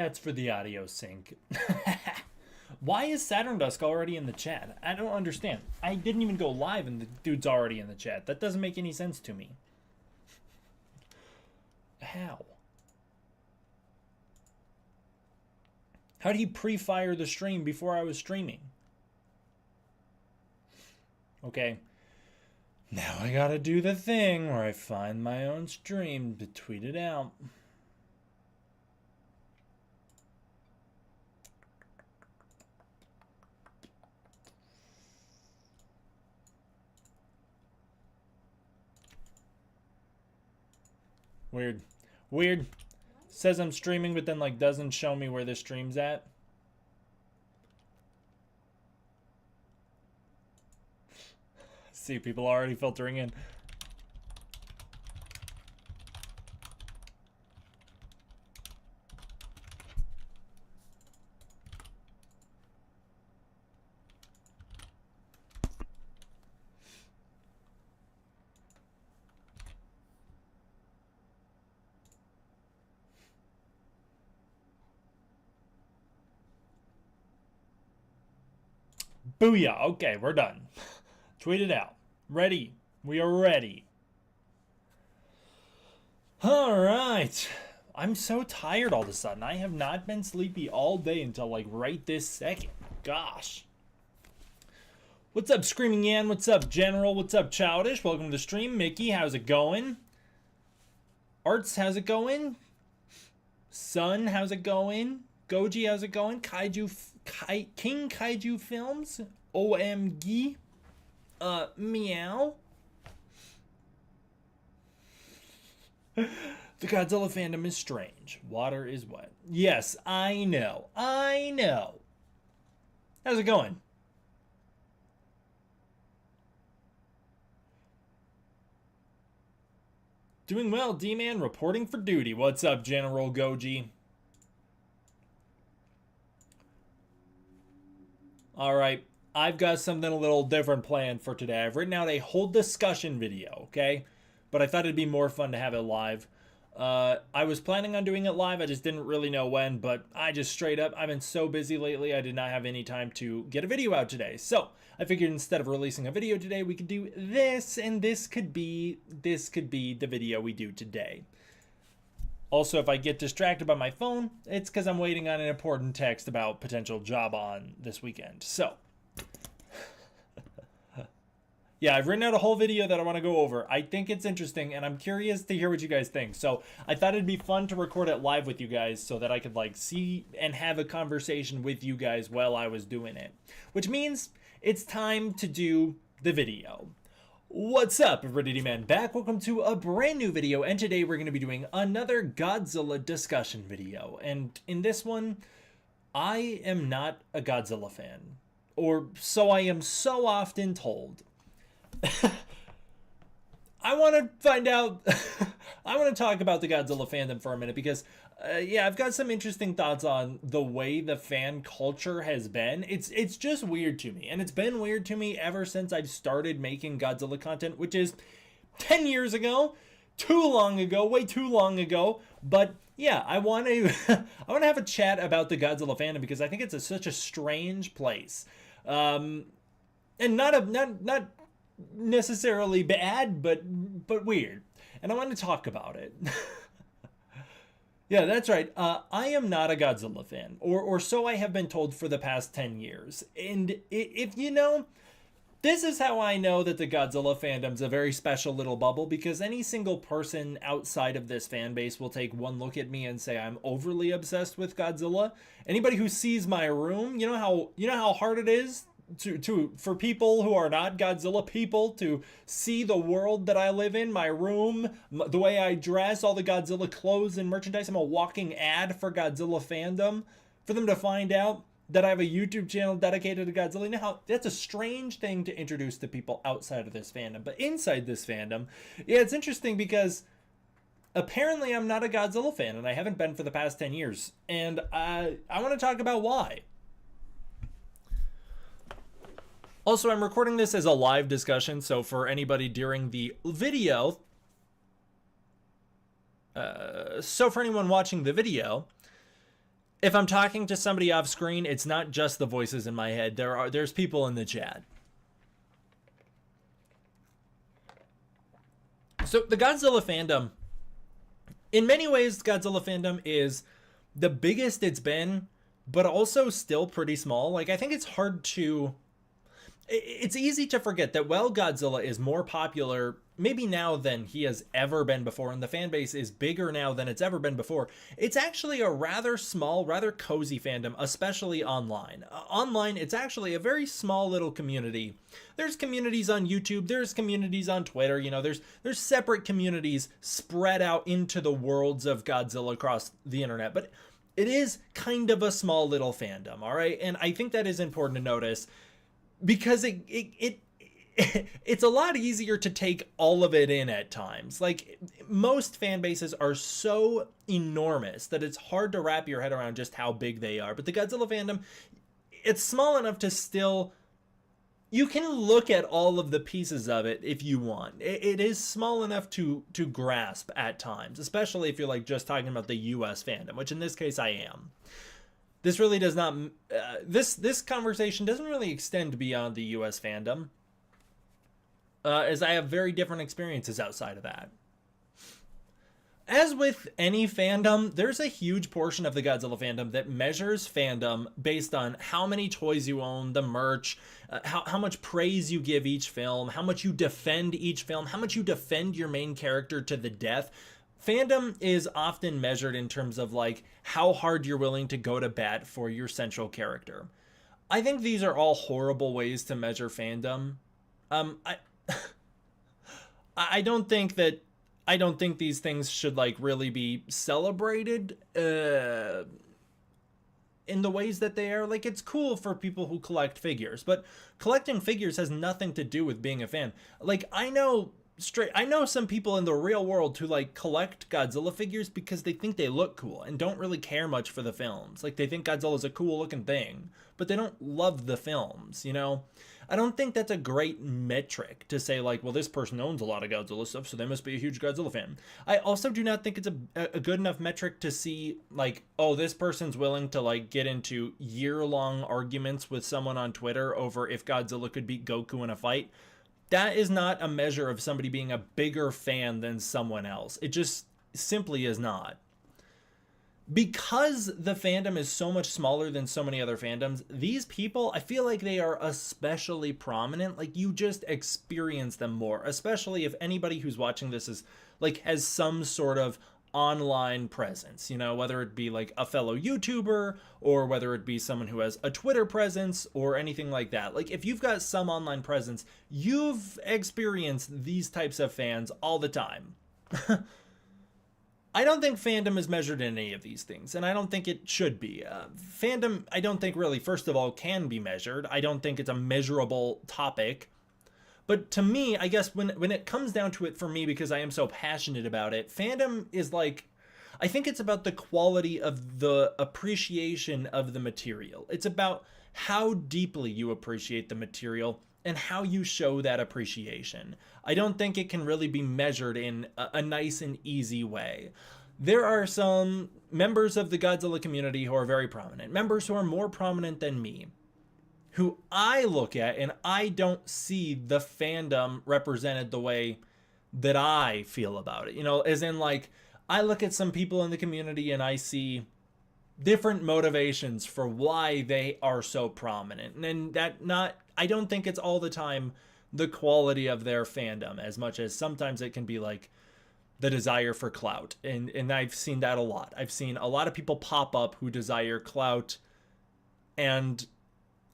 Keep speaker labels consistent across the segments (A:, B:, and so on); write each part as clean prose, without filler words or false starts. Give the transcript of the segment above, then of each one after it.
A: That's for the audio sync. Why is Saturn Dusk already in the chat? I don't understand. I didn't even go live and the dude's already in the chat. That doesn't make any sense to me. How? How did he pre-fire the stream before I was streaming? Okay. Now I gotta do the thing where I find my own stream to tweet it out. Weird. Weird. Says I'm streaming, but then like doesn't show me where the stream's at. See, people already filtering in. Booyah. Okay, we're done. Tweet it out. Ready. We are ready. All right. I'm so tired all of a sudden. I have not been sleepy all day until like right this second. Gosh. What's up, Screaming Yan? What's up, General? What's up, Childish? Welcome to the stream. Mickey, how's it going? Arts, how's it going? Sun, how's it going? Goji, how's it going? King Kaiju Films, OMG, meow. The Godzilla fandom is strange. Water is wet. Yes, I know. I know. How's it going? Doing well, D-Man, reporting for duty. What's up, General Goji? All right, I've got something a little different planned for today. I've written out a whole discussion video, okay? But I thought it'd be more fun to have it live. I was planning on doing it live. I just didn't really know when, but I just straight up, I've been so busy lately, I did not have any time to get a video out today. So I figured instead of releasing a video today, we could do this, and this could be the video we do today. Also, if I get distracted by my phone, it's because I'm waiting on an important text about potential job on this weekend. So, yeah, I've written out a whole video that I want to go over. I think it's interesting, and I'm curious to hear what you guys think. So, I thought it'd be fun to record it live with you guys so that I could, like, see and have a conversation with you guys while I was doing it. Which means it's time to do the video. What's up, everybody, man? Back. Welcome to a brand new video, and today we're going to be doing another Godzilla discussion video. And in this one, I am not a Godzilla fan, or so I am so often told. I want to find out, I want to talk about the Godzilla fandom for a minute because, yeah, I've got some interesting thoughts on the way the fan culture has been. It's just weird to me, and it's been weird to me ever since I've started making Godzilla content, which is 10 years ago, too long ago, way too long ago. But yeah, I want to I want to have a chat about the Godzilla fandom because I think it's such a strange place, and not necessarily bad, but weird, and I want to talk about it. Yeah, that's right. I am not a Godzilla fan, or so I have been told for the past 10 years. And if you know, this is how I know that the Godzilla fandom's a very special little bubble, because any single person outside of this fan base will take one look at me and say I'm overly obsessed with Godzilla. Anybody who sees my room, you know how hard it is for people who are not Godzilla people to see the world that I live in, my room, the way I dress, all the Godzilla clothes and merchandise. I'm a walking ad for Godzilla fandom. For them to find out that I have a YouTube channel dedicated to Godzilla. Now, that's a strange thing to introduce to people outside of this fandom. But inside this fandom, yeah, it's interesting because apparently I'm not a Godzilla fan, and I haven't been for the past 10 years. And I want to talk about why. Also, I'm recording this as a live discussion, so for anybody during the video, so for anyone watching the video, If I'm talking to somebody off screen, it's not just the voices in my head. There's people in the chat. So the Godzilla fandom, in many ways, Godzilla fandom is the biggest it's been, but also still pretty small. Like, I think it's hard to... It's easy to forget that while Godzilla is more popular maybe now than he has ever been before, and the fan base is bigger now than it's ever been before, it's actually a rather small, rather cozy fandom, especially online. Online, it's actually a very small little community. There's communities on YouTube, there's communities on Twitter, you know, there's separate communities spread out into the worlds of Godzilla across the internet, but it is kind of a small little fandom, all right? And I think that is important to notice, because it's a lot easier to take all of it in at times. Like, most fan bases are so enormous that it's hard to wrap your head around just how big they are. But the Godzilla fandom, it's small enough to still... You can look at all of the pieces of it if you want. It is small enough to grasp at times, especially if you're like just talking about the US fandom, which in this case I am. This really does not... This conversation doesn't really extend beyond the US fandom, as I have very different experiences outside of that. As with any fandom, there's a huge portion of the Godzilla fandom that measures fandom based on how many toys you own, the merch, how much praise you give each film, how much you defend each film, how much you defend your main character to the death. Fandom is often measured in terms of like how hard you're willing to go to bat for your central character. I think these are all horrible ways to measure fandom. I don't think these things should like really be celebrated in the ways that they are. Like, it's cool for people who collect figures, but collecting figures has nothing to do with being a fan. Like, I know some people in the real world who like collect Godzilla figures because they think they look cool and don't really care much for the films. Like, they think Godzilla's a cool looking thing, but they don't love the films, you know? I don't think that's a great metric to say like, well, this person owns a lot of Godzilla stuff, so they must be a huge Godzilla fan. I also do not think it's a good enough metric to see like, oh, this person's willing to like get into year-long arguments with someone on Twitter over if Godzilla could beat Goku in a fight. That is not a measure of somebody being a bigger fan than someone else. It just simply is not. Because the fandom is so much smaller than so many other fandoms, these people, I feel like they are especially prominent. Like, you just experience them more, especially if anybody who's watching this is like has some sort of online presence, you know, whether it be like a fellow YouTuber or whether it be someone who has a Twitter presence or anything like that. Like, if you've got some online presence, you've experienced these types of fans all the time. I don't think fandom is measured in any of these things, and I don't think it should be. Fandom, I don't think really, first of all, can be measured. I don't think it's a measurable topic. But to me, I guess when it comes down to it for me, because I am so passionate about it, fandom is like, I think it's about the quality of the appreciation of the material. It's about how deeply you appreciate the material and how you show that appreciation. I don't think it can really be measured in a nice and easy way. There are some members of the Godzilla community who are very prominent, members who are more prominent than me, who I look at and I don't see the fandom represented the way that I feel about it. You know, as in like, I look at some people in the community and I see different motivations for why they are so prominent. And I don't think it's all the time the quality of their fandom as much as sometimes it can be like the desire for clout. And I've seen that a lot. I've seen a lot of people pop up who desire clout, and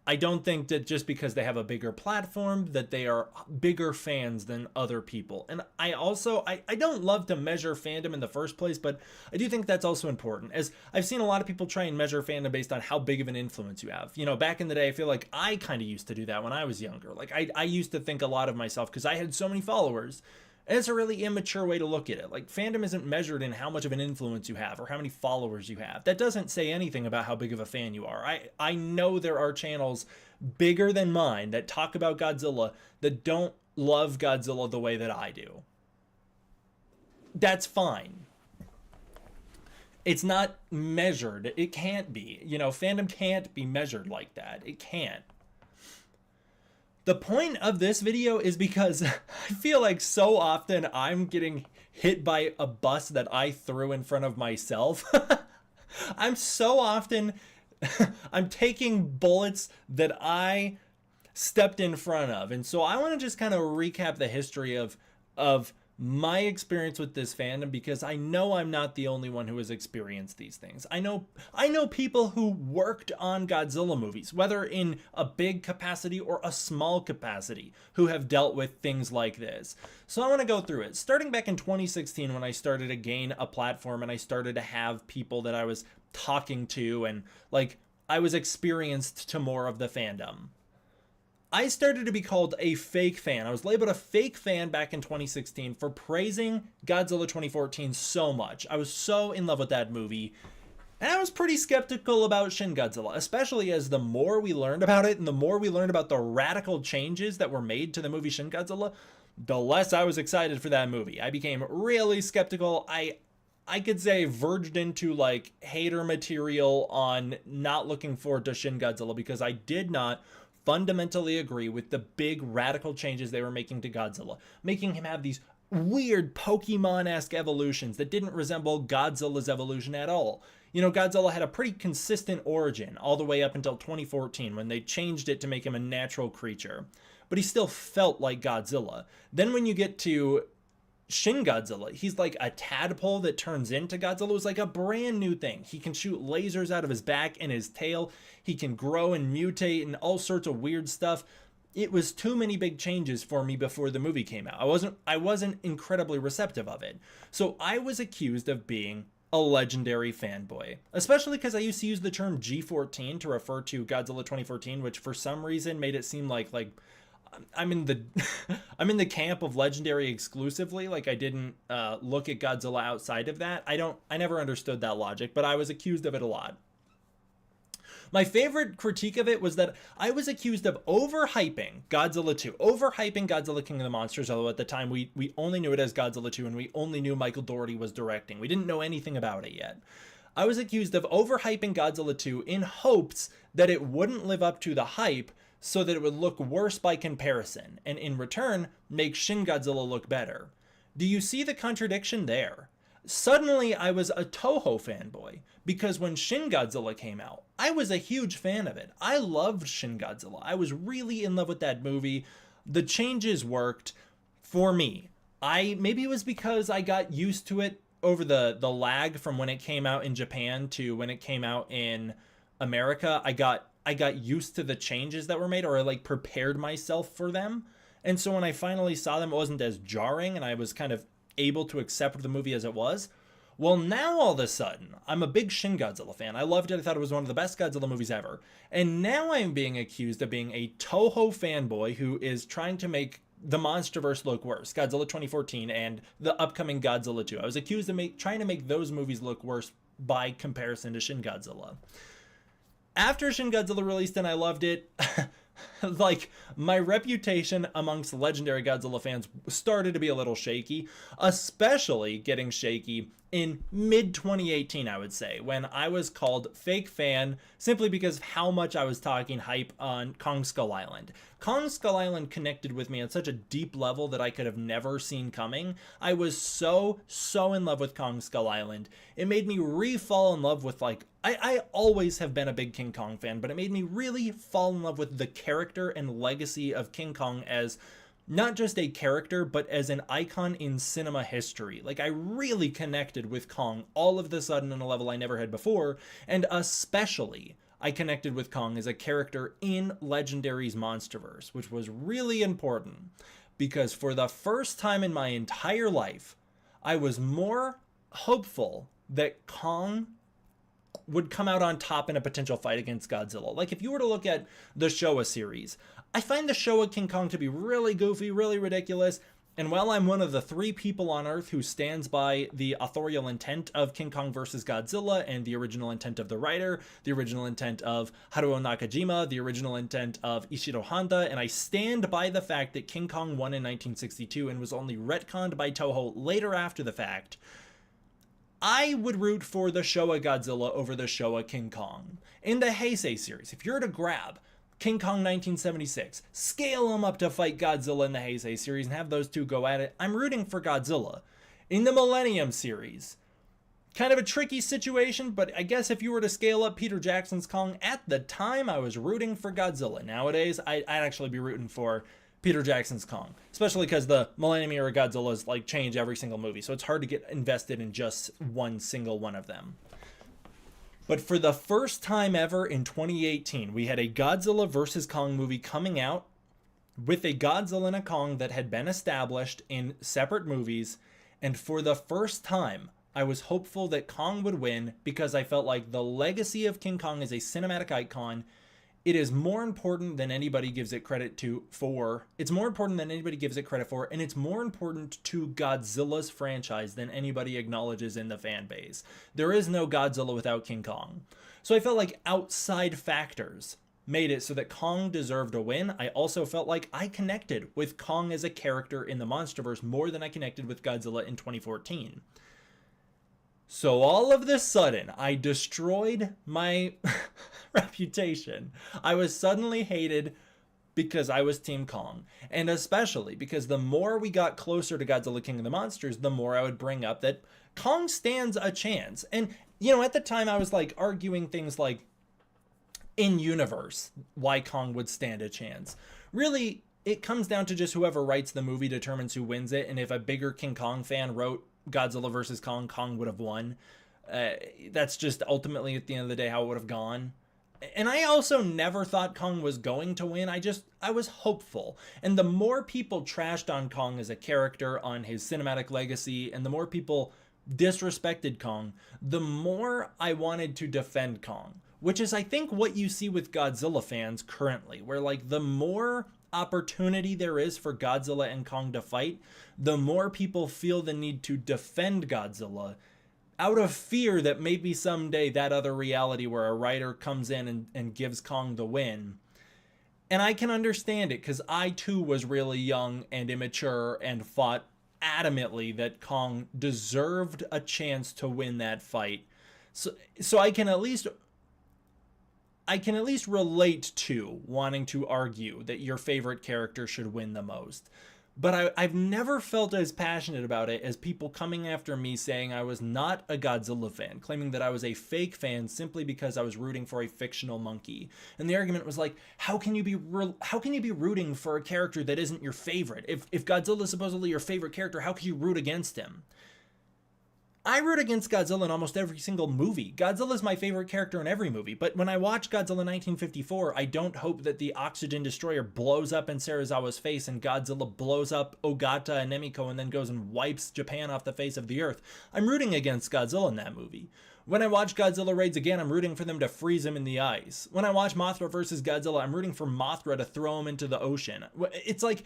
A: I don't think that just because they have a bigger platform that they are bigger fans than other people. And I don't love to measure fandom in the first place, but I do think that's also important, as I've seen a lot of people try and measure fandom based on how big of an influence you have. You know, back in the day, I feel like I kind of used to do that when I was younger. Like, I used to think a lot of myself because I had so many followers. And it's a really immature way to look at it. Like, fandom isn't measured in how much of an influence you have or how many followers you have. That doesn't say anything about how big of a fan you are. I know there are channels bigger than mine that talk about Godzilla that don't love Godzilla the way that I do. That's fine. It's not measured. It can't be. You know, fandom can't be measured like that. It can't. The point of this video is because I feel like so often I'm getting hit by a bus that I threw in front of myself. I'm so often I'm taking bullets that I stepped in front of. And so I want to just kind of recap the history of my experience with this fandom, because I know I'm not the only one who has experienced these things. I know people who worked on Godzilla movies, whether in a big capacity or a small capacity, who have dealt with things like this. So I want to go through it. Starting back in 2016, when I started to gain a platform and I started to have people that I was talking to, and like I was experienced to more of the fandom, I started to be called a fake fan. I was labeled a fake fan back in 2016 for praising Godzilla 2014 so much. I was so in love with that movie. And I was pretty skeptical about Shin Godzilla, especially as the more we learned about it and the more we learned about the radical changes that were made to the movie Shin Godzilla, the less I was excited for that movie. I became really skeptical. I could say verged into like hater material on not looking forward to Shin Godzilla, because I did not fundamentally agree with the big radical changes they were making to Godzilla, making him have these weird Pokemon-esque evolutions that didn't resemble Godzilla's evolution at all. You know, Godzilla had a pretty consistent origin all the way up until 2014, when they changed it to make him a natural creature, but he still felt like Godzilla. Then when you get to Shin Godzilla, he's like a tadpole that turns into Godzilla. It was like a brand new thing. He can shoot lasers out of his back and his tail. He can grow and mutate and all sorts of weird stuff. It was too many big changes for me before the movie came out. I wasn't incredibly receptive of it. So I was accused of being a legendary fanboy, especially because I used to use the term G14 to refer to Godzilla 2014, which for some reason made it seem like I'm in the camp of legendary exclusively. Like I didn't look at Godzilla outside of that. I never understood that logic, but I was accused of it a lot. My favorite critique of it was that I was accused of overhyping Godzilla 2, overhyping Godzilla King of the Monsters, although at the time we only knew it as Godzilla 2 and we only knew Michael Dougherty was directing. We didn't know anything about it yet. I was accused of overhyping Godzilla 2 in hopes that it wouldn't live up to the hype, so that it would look worse by comparison, and in return, make Shin Godzilla look better. Do you see the contradiction there? Suddenly, I was a Toho fanboy, because when Shin Godzilla came out, I was a huge fan of it. I loved Shin Godzilla. I was really in love with that movie. The changes worked for me. Maybe it was because I got used to it over the lag from when it came out in Japan to when it came out in America. I got used to the changes that were made, or I like prepared myself for them. And so when I finally saw them, it wasn't as jarring and I was kind of able to accept the movie as it was. Well, now all of a sudden, I'm a big Shin Godzilla fan. I loved it. I thought it was one of the best Godzilla movies ever. And now I'm being accused of being a Toho fanboy who is trying to make the MonsterVerse look worse, Godzilla 2014 and the upcoming Godzilla 2. I was accused of trying to make those movies look worse by comparison to Shin Godzilla. After Shin Godzilla released and I loved it, like my reputation amongst legendary Godzilla fans started to be a little shaky, especially getting shaky in mid 2018, I would say, when I was called fake fan simply because of how much I was talking hype on Kong Skull Island. Kong Skull Island connected with me on such a deep level that I could have never seen coming. I was so in love with Kong Skull Island. It made me re-fall in love with, like, I always have been a big King Kong fan, but it made me really fall in love with the character and legacy of King Kong as not just a character, but as an icon in cinema history. Like, I really connected with Kong all of a sudden on a level I never had before, and especially I connected with Kong as a character in Legendary's MonsterVerse, which was really important, because for the first time in my entire life, I was more hopeful that Kong would come out on top in a potential fight against Godzilla. Like, if you were to look at the Showa series, I find the Showa King Kong to be really goofy, really ridiculous, and while I'm one of the 3 people on Earth who stands by the authorial intent of King Kong versus Godzilla and the original intent of the writer, the original intent of Haruo Nakajima, the original intent of Ishiro Honda, and I stand by the fact that King Kong won in 1962 and was only retconned by Toho later after the fact, I would root for the Showa Godzilla over the Showa King Kong. In the Heisei series, if you're to grab King Kong 1976, scale him up to fight Godzilla in the Heisei series and have those two go at it, I'm rooting for Godzilla. In the Millennium series, kind of a tricky situation, but I guess if you were to scale up Peter Jackson's Kong, at the time I was rooting for Godzilla. Nowadays, I'd actually be rooting for Peter Jackson's Kong, especially because the Millennium era Godzillas like change every single movie, so it's hard to get invested in just one single one of them. But for the first time ever in 2018, we had a Godzilla vs. Kong movie coming out with a Godzilla and a Kong that had been established in separate movies, and for the first time, I was hopeful that Kong would win because I felt like the legacy of King Kong as a cinematic icon, it is more important than anybody gives it credit for. It's more important than anybody gives it credit for, and it's more important to Godzilla's franchise than anybody acknowledges in the fan base. There is no Godzilla without King Kong. So I felt like outside factors made it so that Kong deserved a win. I also felt like I connected with Kong as a character in the MonsterVerse more than I connected with Godzilla in 2014. So all of this sudden, I destroyed my reputation. I was suddenly hated because I was Team Kong. And especially because the more we got closer to Godzilla King of the Monsters, the more I would bring up that Kong stands a chance. And, you know, at the time I was like arguing things like in universe, why Kong would stand a chance. Really, it comes down to just whoever writes the movie determines who wins it. And if a bigger King Kong fan wrote Godzilla vs. Kong, Kong would have won. That's just ultimately at the end of the day how it would have gone. And I also never thought Kong was going to win. I was hopeful. And the more people trashed on Kong as a character, on his cinematic legacy, and the more people disrespected Kong, the more I wanted to defend Kong. Which is, I think, what you see with Godzilla fans currently, where like the more opportunity there is for Godzilla and Kong to fight, the more people feel the need to defend Godzilla out of fear that maybe someday that other reality where a writer comes in and gives Kong the win. And I can understand it because I too was really young and immature and fought adamantly that Kong deserved a chance to win that fight. So I can at least relate to wanting to argue that your favorite character should win the most. But I've never felt as passionate about it as people coming after me saying I was not a Godzilla fan, claiming that I was a fake fan simply because I was rooting for a fictional monkey. And the argument was like, how can you be rooting for a character that isn't your favorite? If Godzilla is supposedly your favorite character, how can you root against him? I root against Godzilla in almost every single movie. Godzilla is my favorite character in every movie, but when I watch Godzilla 1954, I don't hope that the oxygen destroyer blows up in Serizawa's face and Godzilla blows up Ogata and Nemiko and then goes and wipes Japan off the face of the earth. I'm rooting against Godzilla in that movie. When I watch Godzilla Raids Again, I'm rooting for them to freeze him in the ice. When I watch Mothra vs. Godzilla, I'm rooting for Mothra to throw him into the ocean. It's like,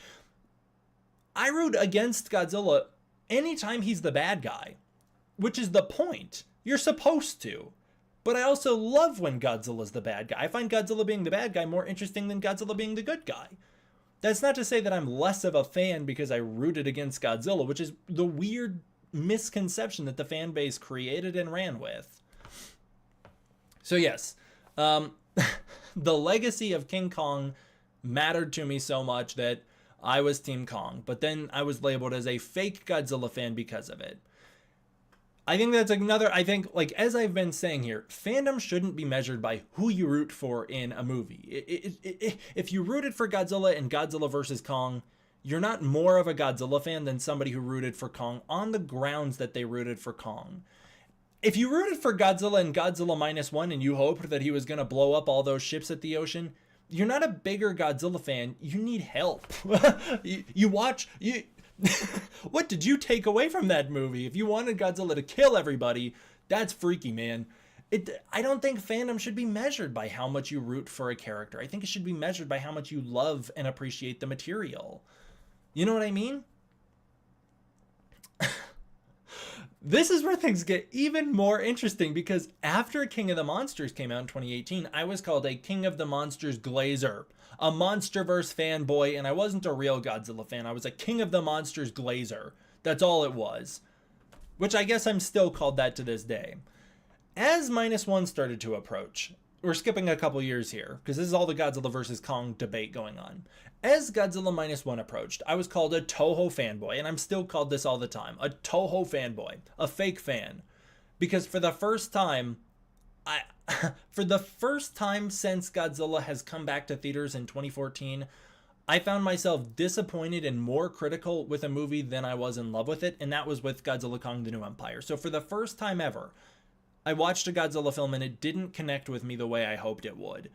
A: I root against Godzilla anytime he's the bad guy. Which is the point. You're supposed to. But I also love when Godzilla's the bad guy. I find Godzilla being the bad guy more interesting than Godzilla being the good guy. That's not to say that I'm less of a fan because I rooted against Godzilla, which is the weird misconception that the fan base created and ran with. So yes, the legacy of King Kong mattered to me so much that I was Team Kong. But then I was labeled as a fake Godzilla fan because of it. I think that's another, like, as I've been saying here, fandom shouldn't be measured by who you root for in a movie. If you rooted for Godzilla in Godzilla vs. Kong, you're not more of a Godzilla fan than somebody who rooted for Kong on the grounds that they rooted for Kong. If you rooted for Godzilla in Godzilla -1 and you hoped that he was going to blow up all those ships at the ocean, you're not a bigger Godzilla fan. You need help. What did you take away from that movie? If you wanted Godzilla to kill everybody, that's freaky, man. I don't think fandom should be measured by how much you root for a character. I think it should be measured by how much you love and appreciate the material. You know what I mean? This is where things get even more interesting because after King of the Monsters came out in 2018, I was called a King of the Monsters glazer, a MonsterVerse fanboy, and I wasn't a real Godzilla fan. I was a King of the Monsters glazer. That's all it was. which I guess I'm still called that to this day. As -1 started to approach, we're skipping a couple years here because this is all the Godzilla versus Kong debate going on. As Godzilla -1 approached, I was called a Toho fanboy, and I'm still called this all the time. A Toho fanboy, a fake fan. Because for the first time, for the first time since Godzilla has come back to theaters in 2014, I found myself disappointed and more critical with a movie than I was in love with it, and that was with Godzilla Kong: The New Empire. So for the first time ever, I watched a Godzilla film and it didn't connect with me the way I hoped it would.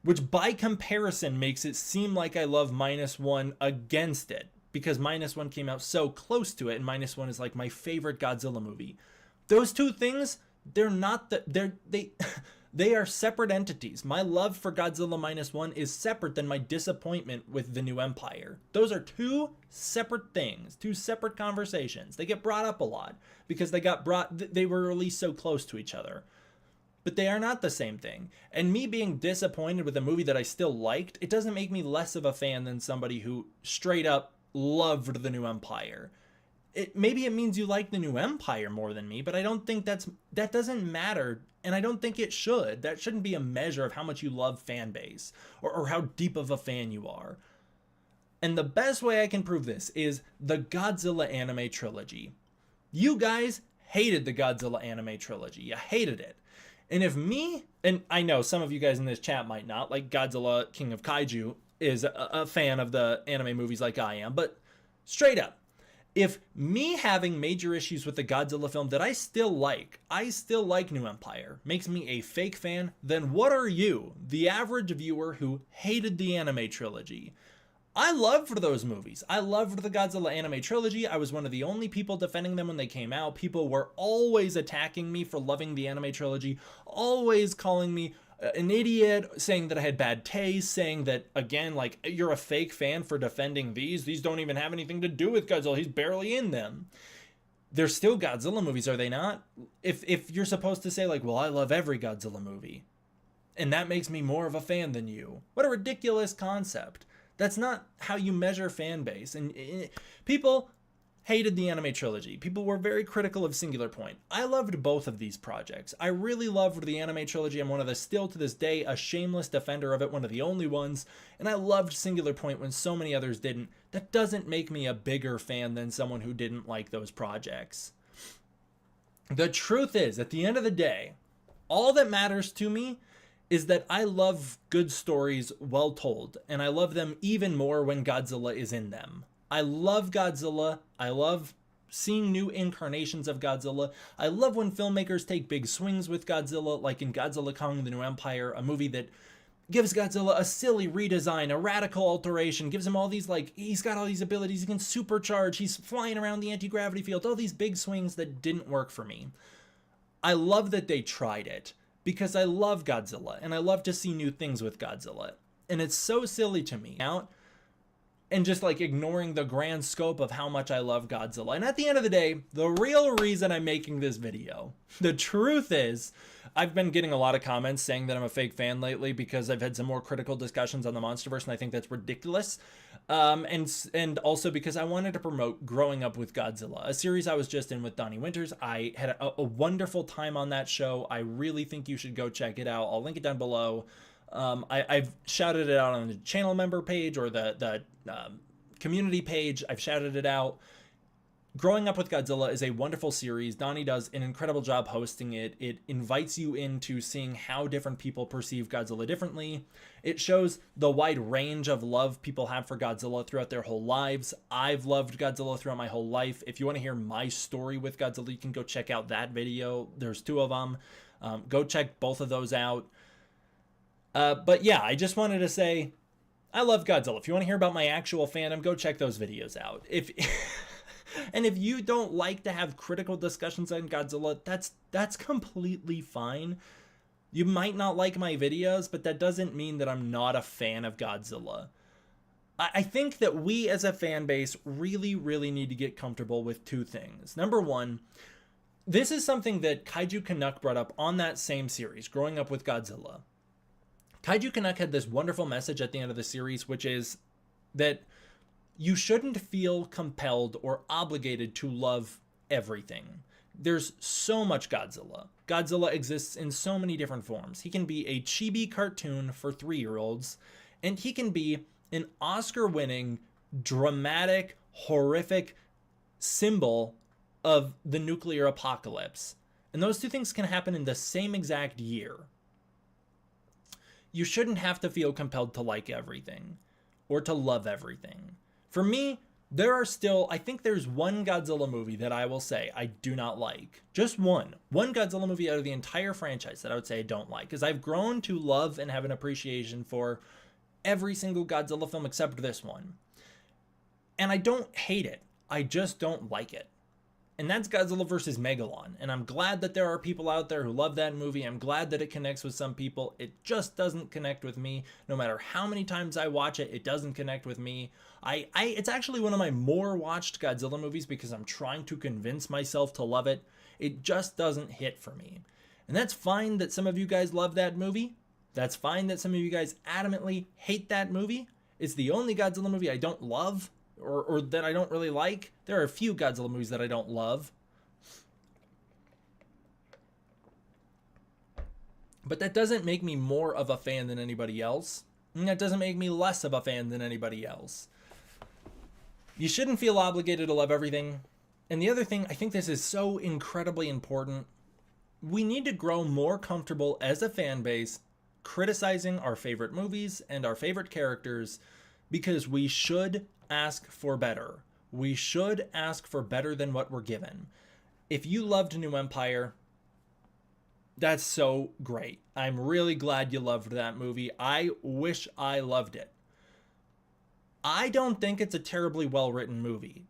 A: Which by comparison makes it seem like I love -1 against it, because -1 came out so close to it, and -1 is like my favorite Godzilla movie. Those two things, they're not they are separate entities. My love for Godzilla -1 is separate than my disappointment with The New Empire. Those are two separate things, two separate conversations. They get brought up a lot because they were released so close to each other. But they are not the same thing. And me being disappointed with a movie that I still liked, it doesn't make me less of a fan than somebody who straight up loved The New Empire. Maybe it means you like The New Empire more than me, but I don't think that doesn't matter, and I don't think it should. That shouldn't be a measure of how much you love fan base or how deep of a fan you are. And the best way I can prove this is the Godzilla anime trilogy. You guys hated the Godzilla anime trilogy. You hated it. And if me, and I know some of you guys in this chat might not, like Godzilla King of Kaiju is a fan of the anime movies like I am, but straight up, if me having major issues with the Godzilla film that I still like New Empire, makes me a fake fan, then what are you, the average viewer who hated the anime trilogy? I loved those movies. I loved the Godzilla anime trilogy. I was one of the only people defending them when they came out. People were always attacking me for loving the anime trilogy, always calling me an idiot, saying that I had bad taste, saying that, again, like, you're a fake fan for defending these. These don't even have anything to do with Godzilla. He's barely in them. They're still Godzilla movies, are they not? If you're supposed to say, like, well, I love every Godzilla movie, and that makes me more of a fan than you. What a ridiculous concept. That's not how you measure fan base. And people hated the anime trilogy. People were very critical of Singular Point. I loved both of these projects. I really loved the anime trilogy. I'm one of the, still to this day, a shameless defender of it, one of the only ones. And I loved Singular Point when so many others didn't. That doesn't make me a bigger fan than someone who didn't like those projects. The truth is, at the end of the day, all that matters to me is that I love good stories well told, and I love them even more when Godzilla is in them. I love Godzilla. I love seeing new incarnations of Godzilla. I love when filmmakers take big swings with Godzilla, like in Godzilla Kong: The New Empire, a movie that gives Godzilla a silly redesign, a radical alteration, gives him all these, like, he's got all these abilities, he can supercharge, he's flying around the anti-gravity field, all these big swings that didn't work for me. I love that they tried it, because I love Godzilla, and I love to see new things with Godzilla. And it's so silly to me out and just like ignoring the grand scope of how much I love Godzilla. And at the end of the day, the real reason I'm making this video, the truth is, I've been getting a lot of comments saying that I'm a fake fan lately because I've had some more critical discussions on the MonsterVerse, and I think that's ridiculous. And also because I wanted to promote Growing Up with Godzilla, a series I was just in with Donnie Winters. I had a wonderful time on that show. I really think you should go check it out. I'll link it down below. I've shouted it out on the channel member page or the community page. I've shouted it out. Growing Up with Godzilla is a wonderful series. Donnie does an incredible job hosting it. It invites you into seeing how different people perceive Godzilla differently. It shows the wide range of love people have for Godzilla throughout their whole lives. I've loved Godzilla throughout my whole life. If you want to hear my story with Godzilla, you can go check out that video. There's 2 of them. Go check both of those out. But yeah, I just wanted to say, I love Godzilla. If you want to hear about my actual fandom, go check those videos out. And if you don't like to have critical discussions on Godzilla, that's completely fine. You might not like my videos, but that doesn't mean that I'm not a fan of Godzilla. I think that we as a fan base really, really need to get comfortable with 2 things. Number one, this is something that Kaiju Canuck brought up on that same series, Growing Up with Godzilla. Kaiju Canuck had this wonderful message at the end of the series, which is that you shouldn't feel compelled or obligated to love everything. There's so much Godzilla. Godzilla exists in so many different forms. He can be a chibi cartoon for 3-year-olds, and he can be an Oscar-winning, dramatic, horrific symbol of the nuclear apocalypse. And those two things can happen in the same exact year. You shouldn't have to feel compelled to like everything or to love everything. For me, there are still, I think there's one Godzilla movie that I will say I do not like. Just one. One Godzilla movie out of the entire franchise that I would say I don't like. Because I've grown to love and have an appreciation for every single Godzilla film except this one. And I don't hate it. I just don't like it. And that's Godzilla vs. Megalon. And I'm glad that there are people out there who love that movie. I'm glad that it connects with some people. It just doesn't connect with me. No matter how many times I watch it, it doesn't connect with me. It's actually one of my more watched Godzilla movies because I'm trying to convince myself to love it. It just doesn't hit for me. And that's fine that some of you guys love that movie. That's fine that some of you guys adamantly hate that movie. It's the only Godzilla movie I don't love. Or that I don't really like. There are a few Godzilla movies that I don't love. But that doesn't make me more of a fan than anybody else. And that doesn't make me less of a fan than anybody else. You shouldn't feel obligated to love everything. And the other thing, I think this is so incredibly important. We need to grow more comfortable as a fan base criticizing our favorite movies and our favorite characters because we should ask for better. We should ask for better than what we're given. If you loved New Empire, that's so great. I'm really glad you loved that movie. I wish I loved it. I don't think it's a terribly well-written movie.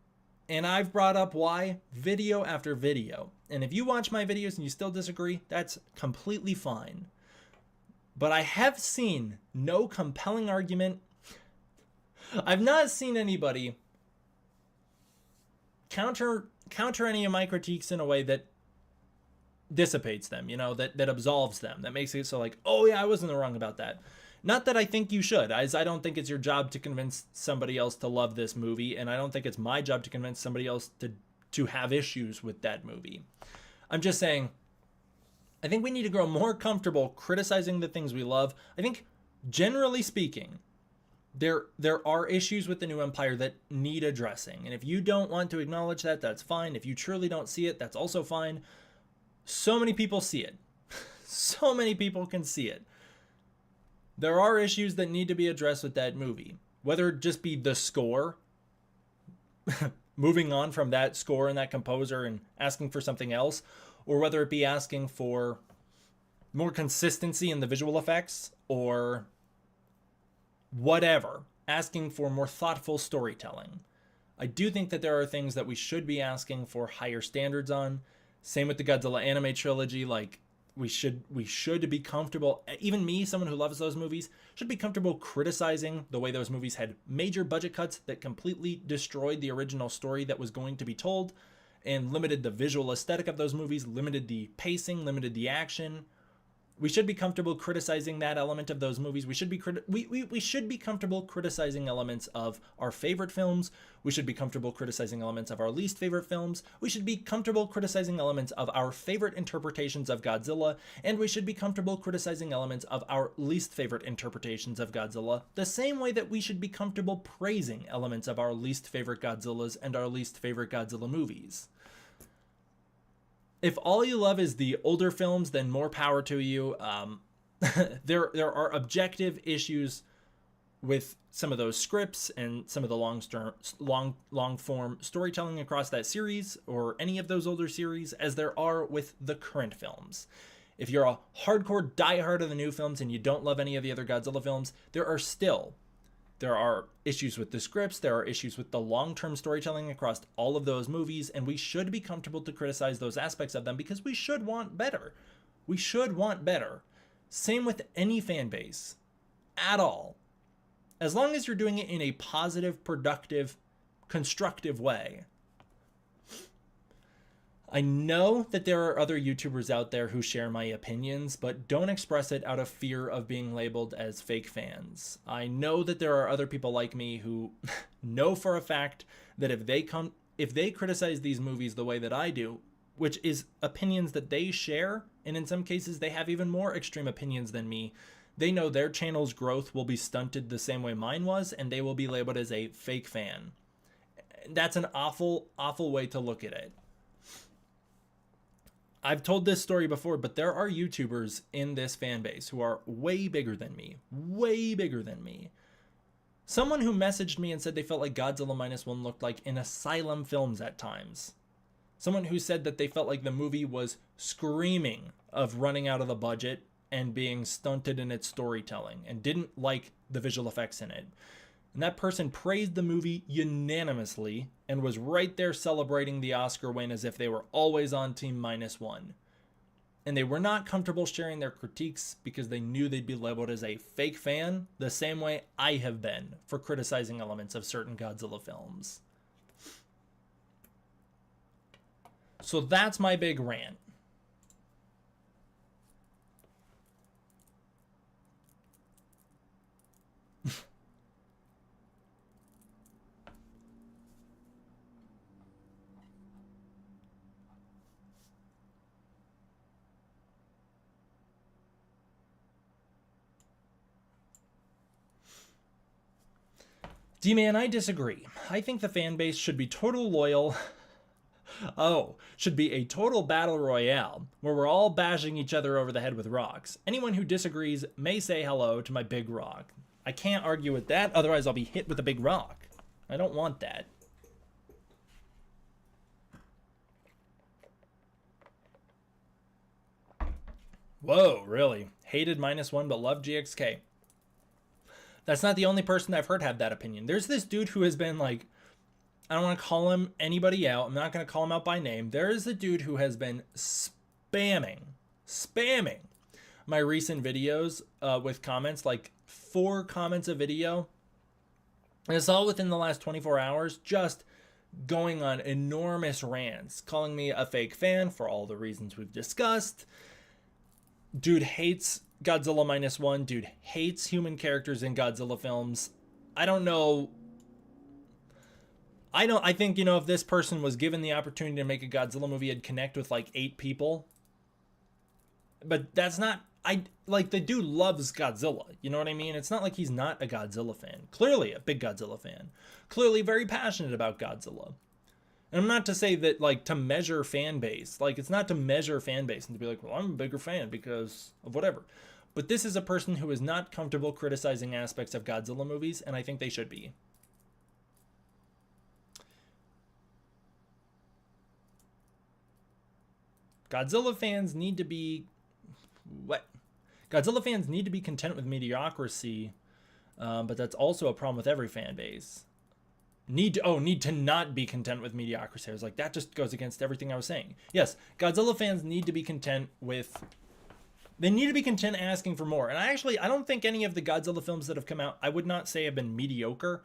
A: And I've brought up why video after video. And if you watch my videos and you still disagree, that's completely fine. But I have seen no compelling argument. I've not seen anybody counter any of my critiques in a way that dissipates them, that absolves them, that makes it so like, oh yeah, I wasn't wrong about that. Not that I think you should, as I don't think it's your job to convince somebody else to love this movie, and I don't think it's my job to convince somebody else to have issues with that movie. I'm just saying, I think we need to grow more comfortable criticizing the things we love. I think, generally speaking, there are issues with the New Empire that need addressing. And if you don't want to acknowledge that, that's fine. If you truly don't see it, that's also fine. So many people see it. So many people can see it. There are issues that need to be addressed with that movie. Whether it just be the score, moving on from that score and that composer and asking for something else, or whether it be asking for more consistency in the visual effects, or whatever, asking for more thoughtful storytelling. I do think that there are things that we should be asking for higher standards on. Same with the Godzilla anime trilogy. Like, we should be comfortable, even me, someone who loves those movies, should be comfortable criticizing the way those movies had major budget cuts that completely destroyed the original story that was going to be told and limited the visual aesthetic of those movies, limited the pacing, limited the action. We should be comfortable criticizing that element of those movies. We should be comfortable criticizing elements of our favorite films. We should be comfortable criticizing elements of our least favorite films. We should be comfortable criticizing elements of our favorite interpretations of Godzilla. And we should be comfortable criticizing elements of our least favorite interpretations of Godzilla, the same way that we should be comfortable praising elements of our least favorite Godzillas and our least favorite Godzilla movies. If all you love is the older films, then more power to you. There are objective issues with some of those scripts and some of the long form storytelling across that series or any of those older series, as there are with the current films. If you're a hardcore diehard of the new films and you don't love any of the other Godzilla films, there are issues with the scripts, there are issues with the long-term storytelling across all of those movies, and we should be comfortable to criticize those aspects of them because we should want better. We should want better. Same with any fan base at all. As long as you're doing it in a positive, productive, constructive way. I know that there are other YouTubers out there who share my opinions, but don't express it out of fear of being labeled as fake fans. I know that there are other people like me who know for a fact that if they come if they criticize these movies the way that I do, which is opinions that they share, and in some cases they have even more extreme opinions than me, they know their channel's growth will be stunted the same way mine was, and they will be labeled as a fake fan. That's an awful, awful way to look at it. I've told this story before, but there are YouTubers in this fan base who are way bigger than me. Way bigger than me. Someone who messaged me and said they felt like Godzilla Minus One looked like an Asylum Films at times. Someone who said that they felt like the movie was screaming of running out of the budget and being stunted in its storytelling and didn't like the visual effects in it. And that person praised the movie unanimously and was right there celebrating the Oscar win as if they were always on Team Minus One. And they were not comfortable sharing their critiques because they knew they'd be labeled as a fake fan, the same way I have been for criticizing elements of certain Godzilla films. So that's my big rant. D-Man, I disagree. I think the fan base should be total loyal. Should be a total battle royale where we're all bashing each other over the head with rocks. Anyone who disagrees may say hello to my big rock. I can't argue with that, otherwise I'll be hit with a big rock. I don't want that. Whoa, really? Hated Minus One but loved GXK. That's not the only person I've heard have that opinion. There's this dude who has been like, I don't want to call him anybody out. I'm not going to call him out by name. There is a dude who has been spamming my recent videos with comments, like 4 comments a video. And it's all within the last 24 hours, just going on enormous rants, calling me a fake fan for all the reasons we've discussed. Dude hates Godzilla Minus One. Dude hates human characters in Godzilla films. I don't know. I think, you know, if this person was given the opportunity to make a Godzilla movie, I'd connect with like 8 people. But that's not, the dude loves Godzilla. You know what I mean? It's not like he's not a Godzilla fan. Clearly a big Godzilla fan. Clearly very passionate about Godzilla. And I'm not to say that, like, to measure fan base. Like, it's not to measure fan base and to be like, well, I'm a bigger fan because of whatever. But this is a person who is not comfortable criticizing aspects of Godzilla movies, and I think they should be. Godzilla fans need to be... What? Godzilla fans need to be content with mediocrity, but that's also a problem with every fan base. Need to not be content with mediocrity. I was like, that just goes against everything I was saying. Yes, Godzilla fans need to be content with... They need to be content asking for more. And I don't think any of the Godzilla films that have come out, I would not say have been mediocre.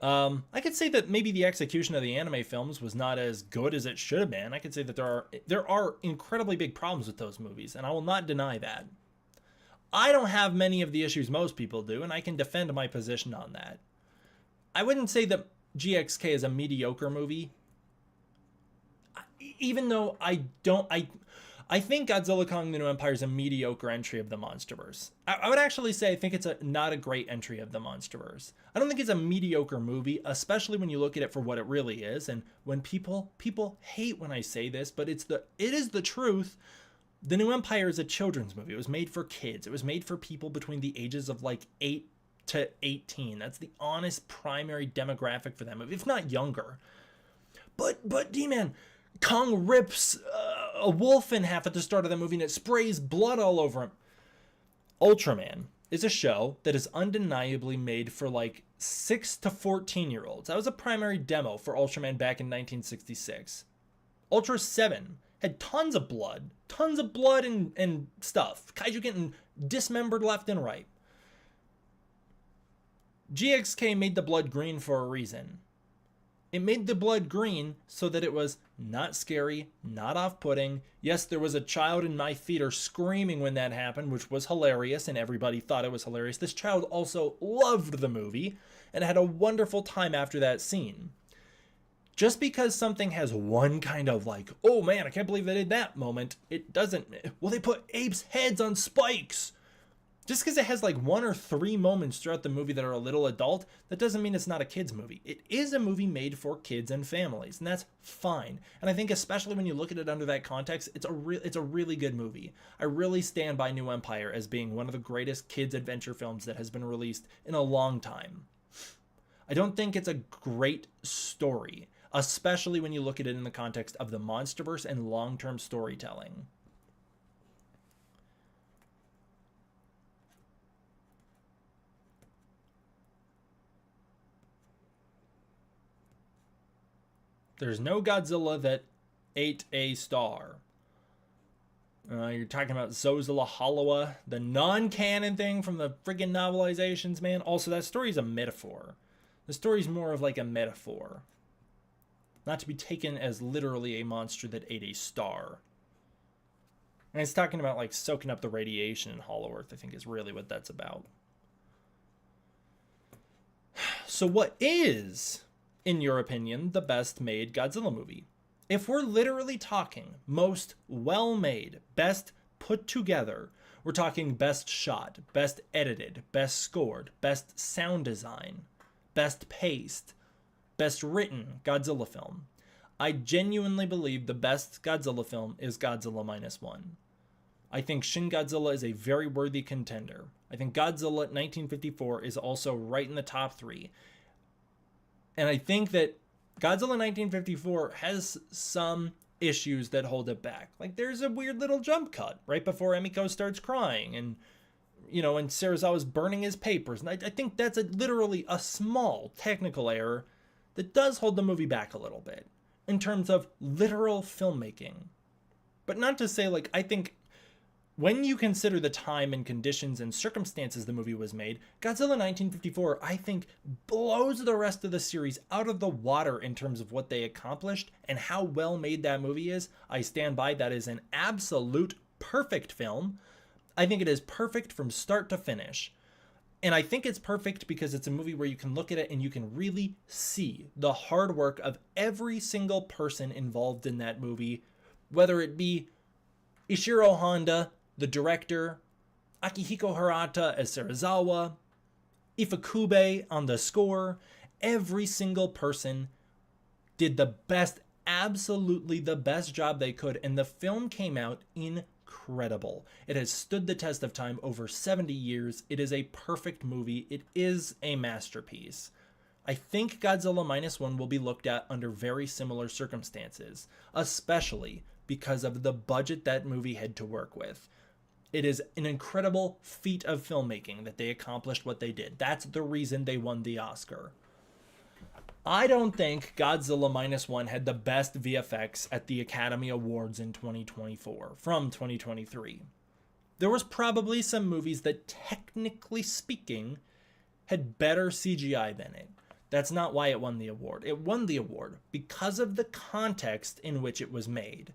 A: I could say that maybe the execution of the anime films was not as good as it should have been. I could say that there are incredibly big problems with those movies, and I will not deny that. I don't have many of the issues most people do, and I can defend my position on that. I wouldn't say that GXK is a mediocre movie, even though I think Godzilla Kong the New Empire is a mediocre entry of the MonsterVerse. I would actually say I think it's not a great entry of the MonsterVerse. I don't think it's a mediocre movie, especially when you look at it for what it really is. And when people hate when I say this, but it is the truth. The New Empire is a children's movie. It was made for kids. It was made for people between the ages of like 8 to 18. That's the honest primary demographic for that movie, if not younger. But D-Man, Kong rips a wolf in half at the start of the movie and it sprays blood all over him. Ultraman is a show that is undeniably made for like 6 to 14-year-olds. That was a primary demo for Ultraman back in 1966. Ultra 7 had tons of blood and stuff. Kaiju getting dismembered left and right. GXK made the blood green for a reason. It made the blood green so that it was not scary, not off-putting. Yes, there was a child in my theater screaming when that happened, which was hilarious, and everybody thought it was hilarious. This child also loved the movie and had a wonderful time after that scene. Just because something has one kind of like, oh man, I can't believe they did that moment, it doesn't. Well, they put apes' heads on spikes. Just because it has like 1 or 3 moments throughout the movie that are a little adult, that doesn't mean it's not a kid's movie. It is a movie made for kids and families, and that's fine. And I think especially when you look at it under that context, it's a really good movie. I really stand by New Empire as being one of the greatest kids adventure films that has been released in a long time. I don't think it's a great story, especially when you look at it in the context of the MonsterVerse and long-term storytelling. There's no Godzilla that ate a star. You're talking about Zozula Halawa, the non-canon thing from the friggin' novelizations, man. Also, that story's a metaphor. The story's more of like a metaphor. Not to be taken as literally a monster that ate a star. And it's talking about like soaking up the radiation in Hollow Earth, I think is really what that's about. So what is, in your opinion, the best made Godzilla movie? If we're literally talking most well-made, best put together, we're talking best shot, best edited, best scored, best sound design, best paced, best written Godzilla film. I genuinely believe the best Godzilla film is Godzilla -1. I think Shin Godzilla is a very worthy contender. I think Godzilla 1954 is also right in the top 3. And I think that Godzilla 1954 has some issues that hold it back. Like there's a weird little jump cut right before Emiko starts crying and, you know, and Serizawa's burning his papers. And I think that's literally a small technical error that does hold the movie back a little bit in terms of literal filmmaking. But not to say, like, I think when you consider the time and conditions and circumstances the movie was made, Godzilla 1954, I think, blows the rest of the series out of the water in terms of what they accomplished and how well made that movie is. I stand by that is an absolute perfect film. I think it is perfect from start to finish. And I think it's perfect because it's a movie where you can look at it and you can really see the hard work of every single person involved in that movie, whether it be Ishiro Honda, the director, Akihiko Hirata as Serizawa, Ifukube on the score. Every single person did the best, absolutely the best job they could, and the film came out incredible. It has stood the test of time over 70 years. It is a perfect movie. It is a masterpiece. I think Godzilla -1 will be looked at under very similar circumstances, especially because of the budget that movie had to work with. It is an incredible feat of filmmaking that they accomplished what they did. That's the reason they won the Oscar. I don't think Godzilla -1 had the best VFX at the Academy Awards in 2024 from 2023. There was probably some movies that, technically speaking, had better CGI than it. That's not why it won the award. It won the award because of the context in which it was made.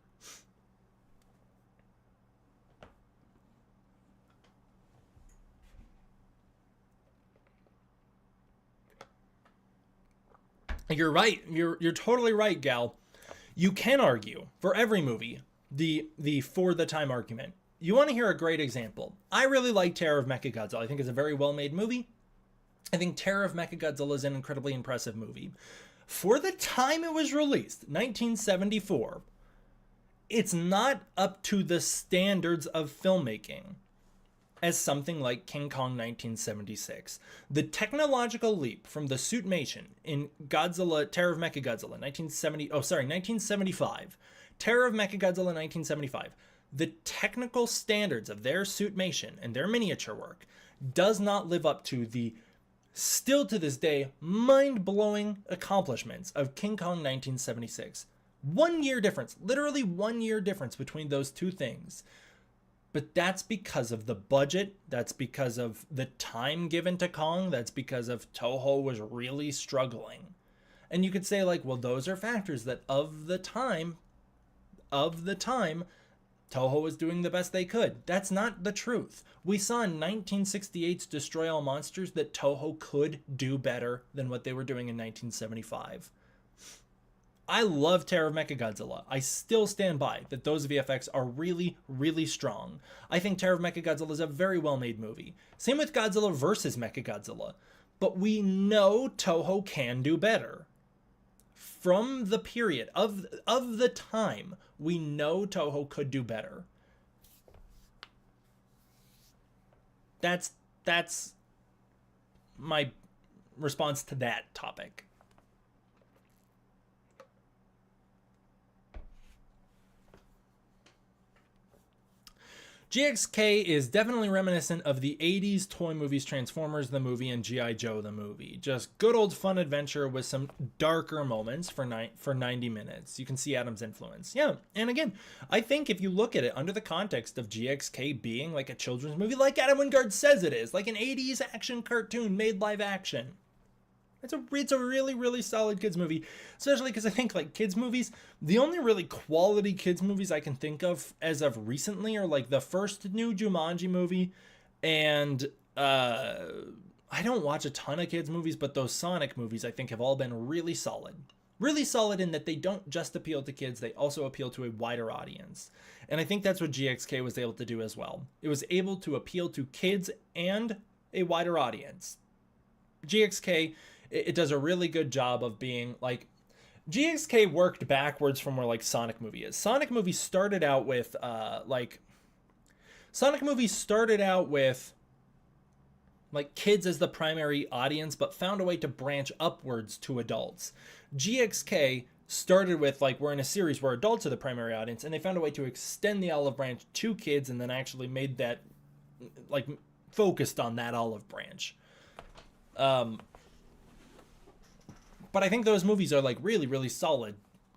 A: You're right. You're totally right, Gal. You can argue for every movie the for the time argument. You want to hear a great example? I really like Terror of Mechagodzilla. I think it's a very well-made movie. I think Terror of Mechagodzilla is an incredibly impressive movie. For the time it was released, 1974, it's not up to the standards of filmmaking as something like King Kong 1976. The technological leap from the suitmation in Godzilla, Terror of Mechagodzilla 1975. Terror of Mechagodzilla 1975. The technical standards of their suitmation and their miniature work does not live up to the, still to this day, mind-blowing accomplishments of King Kong 1976. 1 year difference, literally 1 year difference between those two things. But that's because of the budget, that's because of the time given to Kong, that's because of Toho was really struggling. And you could say, like, well, those are factors that of the time, Toho was doing the best they could. That's not the truth. We saw in 1968's Destroy All Monsters that Toho could do better than what they were doing in 1975. I love Terror of Mechagodzilla. I still stand by that those VFX are really, really strong. I think Terror of Mechagodzilla is a very well-made movie. Same with Godzilla vs. Mechagodzilla. But we know Toho can do better. From the period of the time, we know Toho could do better. That's my response to that topic. GXK is definitely reminiscent of the 80s toy movies Transformers the movie and G.I. Joe the movie. Just good old fun adventure with some darker moments for 90 minutes. You can see Adam's influence. Yeah, and again, I think if you look at it under the context of GXK being like a children's movie, like Adam Wingard says it is, like an 80s action cartoon made live action. It's a really, really solid kids movie, especially because I think like kids movies, the only really quality kids movies I can think of as of recently are like the first new Jumanji movie, and I don't watch a ton of kids movies, but those Sonic movies I think have all been really solid. Really solid in that they don't just appeal to kids, they also appeal to a wider audience. And I think that's what GXK was able to do as well. It was able to appeal to kids and a wider audience. GXK, it does a really good job of being like, GXK worked backwards from where like Sonic movie is. Sonic movie started out with like kids as the primary audience, but found a way to branch upwards to adults. GXK started with like, we're in a series where adults are the primary audience, and they found a way to extend the olive branch to kids, and then actually made that like focused on that olive branch. But I think those movies are like really, really solid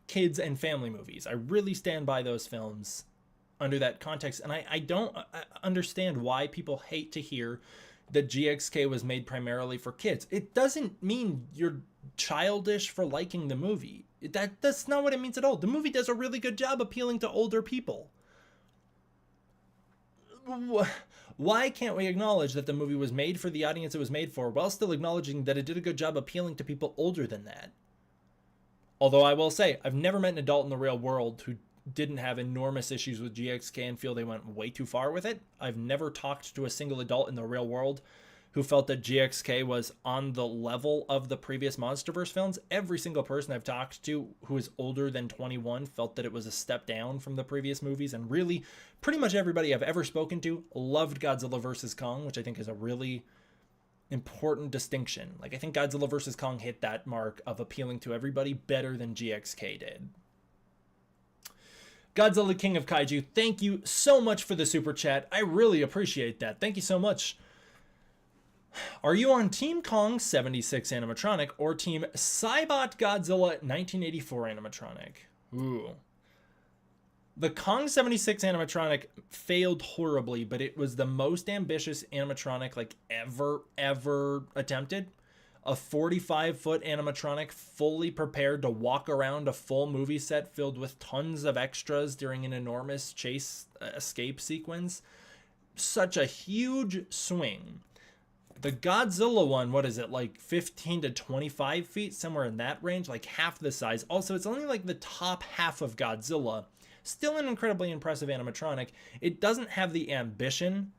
A: kids and family movies. I really stand by those films under that context. And I don't understand why people hate to hear that GXK was made primarily for kids. It doesn't mean you're childish for liking the movie. That's not what it means at all. The movie does a really good job appealing to older people. Why can't we acknowledge that the movie was made for the audience it was made for, while still acknowledging that it did a good job appealing to people older than that? Although I will say, I've never met an adult in the real world who didn't have enormous issues with GXK and feel they went way too far with it. I've never talked to a single adult in the real world who felt that GXK was on the level of the previous MonsterVerse films. Every single person I've talked to who is older than 21 felt that it was a step down from the previous movies, and really pretty much everybody I've ever spoken to loved Godzilla vs. Kong, which I think is a really important distinction. Like, I think Godzilla vs. Kong hit that mark of appealing to everybody better than GXK did. Godzilla King of Kaiju, thank you so much for the super chat. I really appreciate that. Thank you so much. Are you on Team Kong 76 animatronic or Team Cybot Godzilla 1984 animatronic? Ooh. The Kong 76 animatronic failed horribly, but it was the most ambitious animatronic like ever attempted. A 45-foot animatronic fully prepared to walk around a full movie set filled with tons of extras during an enormous chase escape sequence. Such a huge swing. The Godzilla one, what is it, like 15 to 25 feet, somewhere in that range, like half the size. Also, it's only like the top half of Godzilla. Still an incredibly impressive animatronic. It doesn't have the ambition,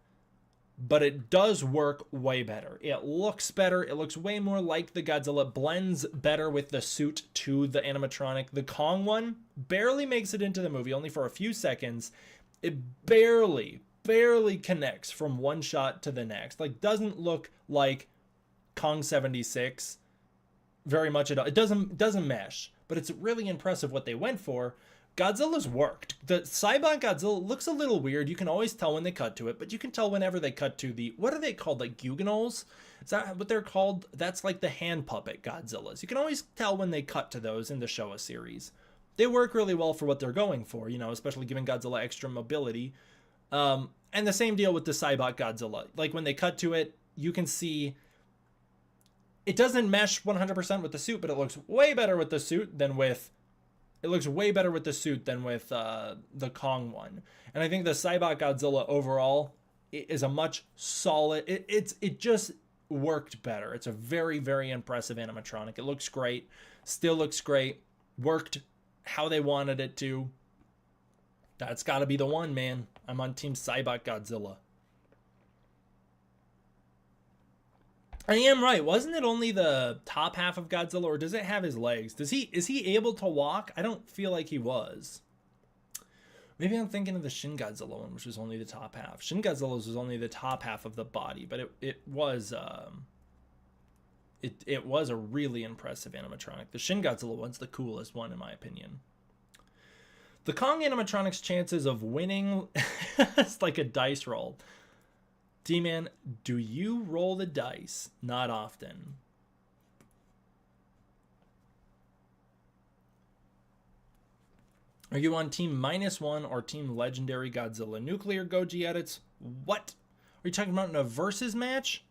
A: but it does work way better. It looks better. It looks way more like the Godzilla. It blends better with the suit to the animatronic. The Kong one barely makes it into the movie, only for a few seconds. It barely connects from one shot to the next. Like, doesn't look like Kong 76 very much at all. It doesn't mesh, but it's really impressive what they went for. Godzilla's worked. The Cybot Godzilla looks a little weird. You can always tell when they cut to it, but you can tell whenever they cut to the, what are they called? Like Guggenolls? Is that what they're called? That's like the hand puppet Godzillas. You can always tell when they cut to those in the Showa series. They work really well for what they're going for, you know, especially giving Godzilla extra mobility. And the same deal with the Cybot Godzilla. Like when they cut to it, you can see it doesn't mesh 100% with the suit, but it looks way better with the suit than with the Kong one. And I think the Cybot Godzilla overall is a much solid, it just worked better. It's a very, very impressive animatronic. It looks great, still looks great. worked how they wanted it to. That's got to be the one, man. I'm on Team Cybot Godzilla. I am right. Wasn't it only the top half of Godzilla, or does it have his legs? Is he able to walk? I don't feel like he was. Maybe I'm thinking of the Shin Godzilla one, which was only the top half. Shin Godzilla's was only the top half of the body, but it was a really impressive animatronic. The Shin Godzilla one's the coolest one in my opinion. The Kong animatronic's chances of winning it's like a dice roll. D-Man, do you roll the dice? Not often. Are you on Team -1 or Team Legendary Godzilla? Nuclear Goji edits? What? Are you talking about in a versus match?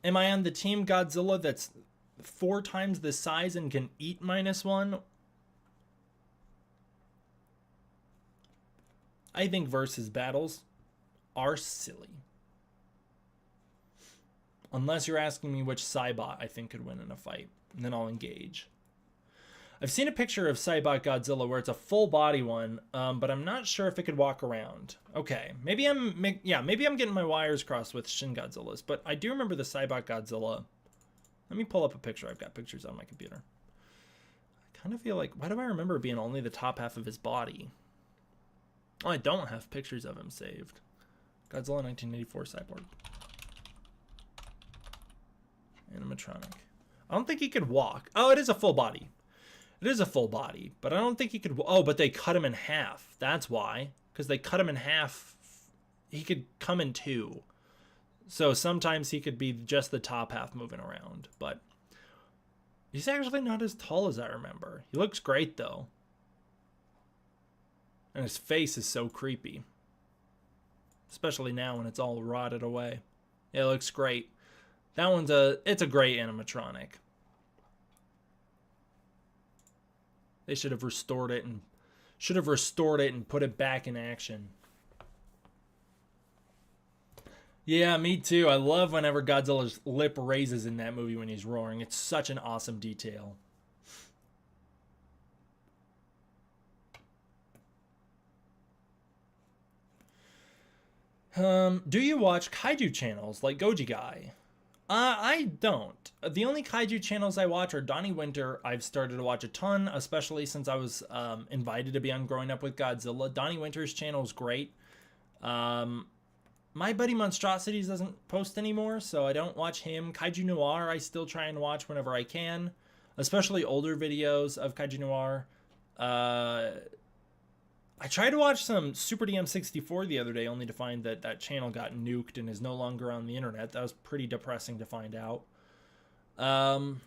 A: Am I on the Team Godzilla that's 4 times the size and can eat -1? I think versus battles are silly. Unless you're asking me which Cybot I think could win in a fight, and then I'll engage. I've seen a picture of Cybot Godzilla where it's a full body one, but I'm not sure if it could walk around. Okay, maybe I'm getting my wires crossed with Shin Godzillas, but I do remember the Cybot Godzilla. Let me pull up a picture. I've got pictures on my computer. I kind of feel like, why do I remember it being only the top half of his body? Oh, I don't have pictures of him saved. Godzilla 1984 Cyborg. Animatronic. I don't think he could walk. Oh, it is a full body. It is a full body, but I don't think he could. Oh, but they cut him in half. That's why. Because they cut him in half. He could come in 2. So sometimes he could be just the top half moving around. But he's actually not as tall as I remember. He looks great, though. And his face is so creepy. Especially now when it's all rotted away. It looks great. That one's it's a great animatronic. They should have restored it and put it back in action. Yeah, me too. I love whenever Godzilla's lip raises in that movie when he's roaring. It's such an awesome detail. Do you watch kaiju channels like Goji Guy? I don't. The only kaiju channels I watch are Donnie Winter. I've started to watch a ton, especially since I was invited to be on Growing Up with Godzilla. Donnie Winter's channel is great. My buddy Monstrosities doesn't post anymore, so I don't watch him. Kaiju Noir I still try and watch whenever I can, especially older videos of Kaiju Noir. I tried to watch some Super DM64 the other day, only to find that that channel got nuked and is no longer on the internet. That was pretty depressing to find out. And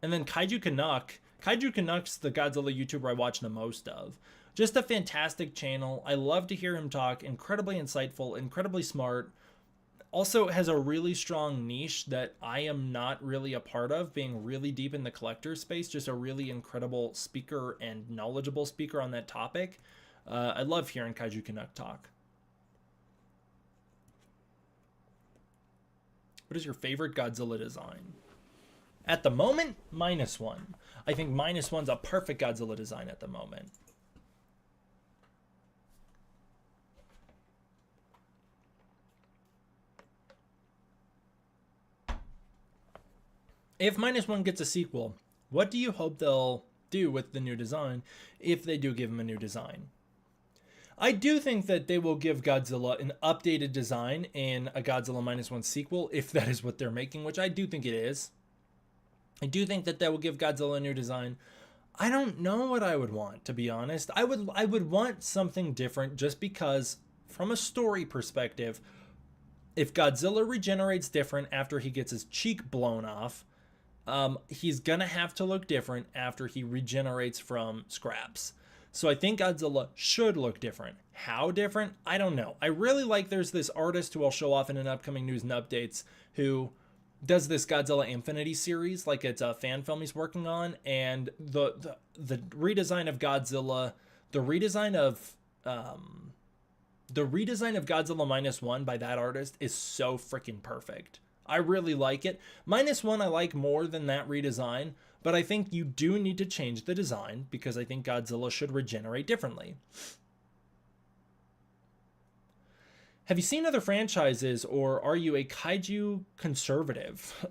A: then Kaiju Canuck. Kaiju Canuck's the Godzilla YouTuber I watch the most of. Just a fantastic channel. I love to hear him talk. Incredibly insightful, incredibly smart. Also has a really strong niche that I am not really a part of, being really deep in the collector space. Just a really incredible speaker and knowledgeable speaker on that topic. I love hearing Kaiju Canuck talk. What is your favorite Godzilla design? At the moment, -1. I think -1's a perfect Godzilla design at the moment. If -1 gets a sequel, what do you hope they'll do with the new design if they do give him a new design? I do think that they will give Godzilla an updated design in a Godzilla -1 sequel, if that is what they're making, which I do think it is. I do think that they will give Godzilla a new design. I don't know what I would want, to be honest. I would want something different just because, from a story perspective, if Godzilla regenerates different after he gets his cheek blown off, he's gonna have to look different after he regenerates from scraps. So I think Godzilla should look different. How different? I don't know. I really like there's this artist who I'll show off in an upcoming news and updates who does this Godzilla Infinity series, like it's a fan film he's working on, and the redesign of Godzilla, the redesign of Godzilla -1 by that artist is so freaking perfect. I really like it. -1 I like more than that redesign, but I think you do need to change the design because I think Godzilla should regenerate differently. Have you seen other franchises, or are you a kaiju conservative?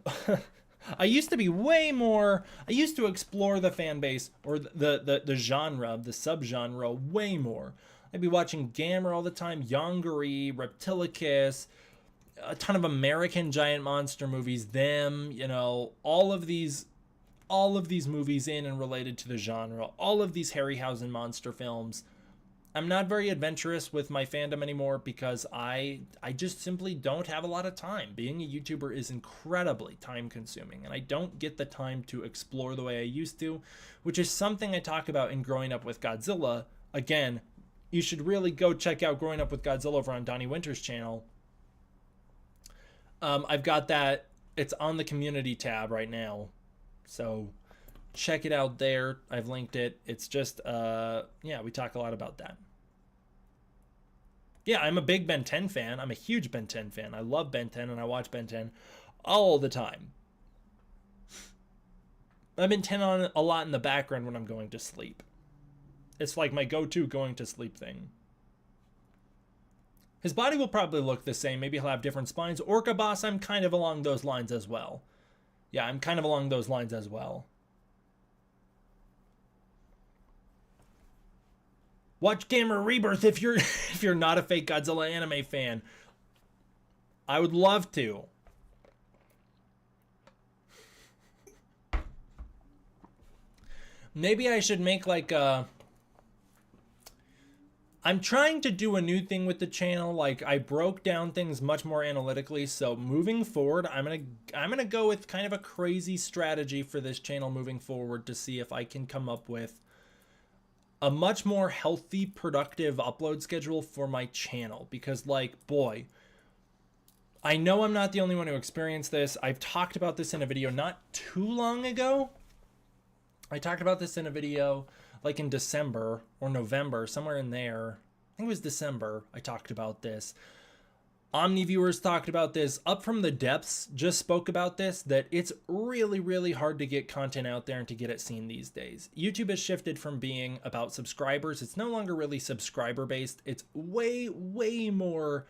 A: I used to be way more, I used to explore the fan base or the genre, the subgenre way more. I'd be watching Gamera all the time, Yongari, Reptilicus, a ton of American giant monster movies, them, you know, all of these movies in and related to the genre, all of these Harryhausen monster films. I'm not very adventurous with my fandom anymore because I just simply don't have a lot of time. Being a YouTuber is incredibly time consuming, and I don't get the time to explore the way I used to, which is something I talk about in Growing Up with Godzilla. Again, you should really go check out Growing Up with Godzilla over on Donnie Winter's channel. I've got that. It's on the community tab right now. So check it out there. I've linked it. It's just, yeah, we talk a lot about that. Yeah, I'm a big Ben 10 fan. I'm a huge Ben 10 fan. I love Ben 10 and I watch Ben 10 all the time. I've been 10 on a lot in the background when I'm going to sleep. It's like my go-to going to sleep thing. His body will probably look the same. Maybe he'll have different spines. Orca Boss, I'm kind of along those lines as well. Yeah, I'm kind of along those lines as well. Watch Gamera Rebirth if you're not a fake Godzilla anime fan. I would love to. Maybe I should make like a... I'm trying to do a new thing with the channel. Like, I broke down things much more analytically. So moving forward, I'm gonna go with kind of a crazy strategy for this channel moving forward to see if I can come up with a much more healthy, productive upload schedule for my channel. Because, like, boy, I know I'm not the only one who experienced this. I've talked about this in a video not too long ago. I talked about this in a video like in December or November, somewhere in there. I think it was December I talked about this. Omni viewers talked about this. Up From the Depths just spoke about this, that it's really, really hard to get content out there and to get it seen these days. YouTube has shifted from being about subscribers. It's no longer really subscriber based. It's way, way more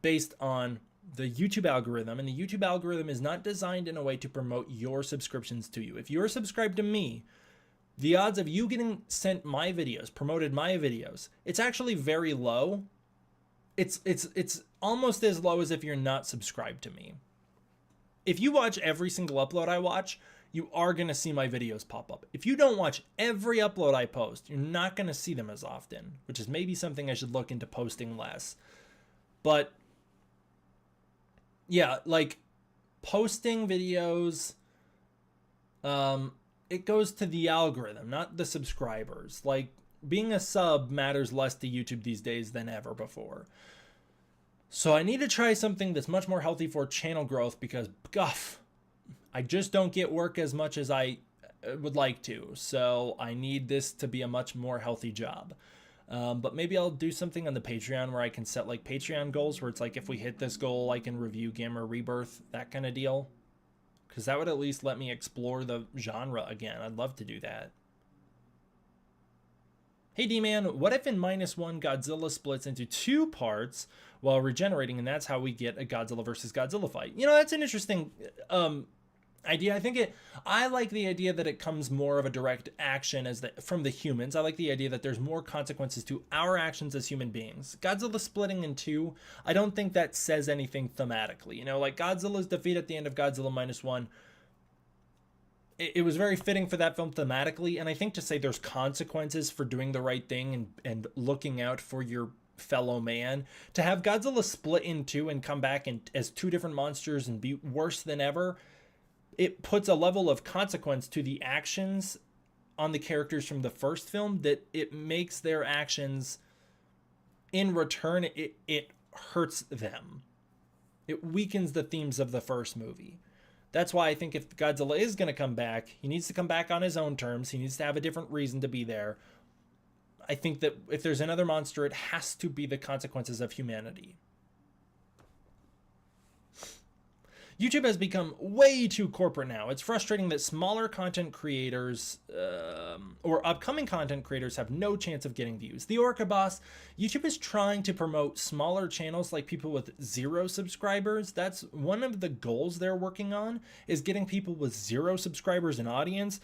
A: based on the YouTube algorithm. And the YouTube algorithm is not designed in a way to promote your subscriptions to you. If you're subscribed to me, the odds of you getting sent my videos, promoted my videos, it's actually very low. It's almost as low as if you're not subscribed to me. If you watch every single upload I watch, you are going to see my videos pop up. If you don't watch every upload I post, you're not going to see them as often, which is maybe something I should look into posting less. But yeah, like posting videos, it goes to the algorithm, not the subscribers. Like, being a sub matters less to YouTube these days than ever before. So I need to try something that's much more healthy for channel growth because, guff, I just don't get work as much as I would like to. So I need this to be a much more healthy job. But maybe I'll do something on the Patreon where I can set like Patreon goals where it's like, if we hit this goal, I can review Gamera Rebirth, that kind of deal. Because that would at least let me explore the genre again. I'd love to do that. Hey D-Man, what if in -1 Godzilla splits into 2 parts while regenerating, and that's how we get a Godzilla versus Godzilla fight? You know, that's an interesting idea. I like the idea that it comes more of a direct action from the humans. I like the idea that there's more consequences to our actions as human beings. Godzilla splitting in 2, I don't think that says anything thematically. You know, like Godzilla's defeat at the end of Godzilla -1, it was very fitting for that film thematically, and I think to say there's consequences for doing the right thing and looking out for your fellow man, to have Godzilla split in 2 and come back as 2 different monsters and be worse than ever, it puts a level of consequence to the actions on the characters from the first film that it makes their actions in return, it hurts them. It weakens the themes of the first movie. That's why I think if Godzilla is going to come back, he needs to come back on his own terms. He needs to have a different reason to be there. I think that if there's another monster, it has to be the consequences of humanity. YouTube has become way too corporate now. It's frustrating that smaller content creators or upcoming content creators have no chance of getting views. The Orca Boss, YouTube is trying to promote smaller channels like people with 0 subscribers. That's one of the goals they're working on, is getting people with 0 subscribers an audience.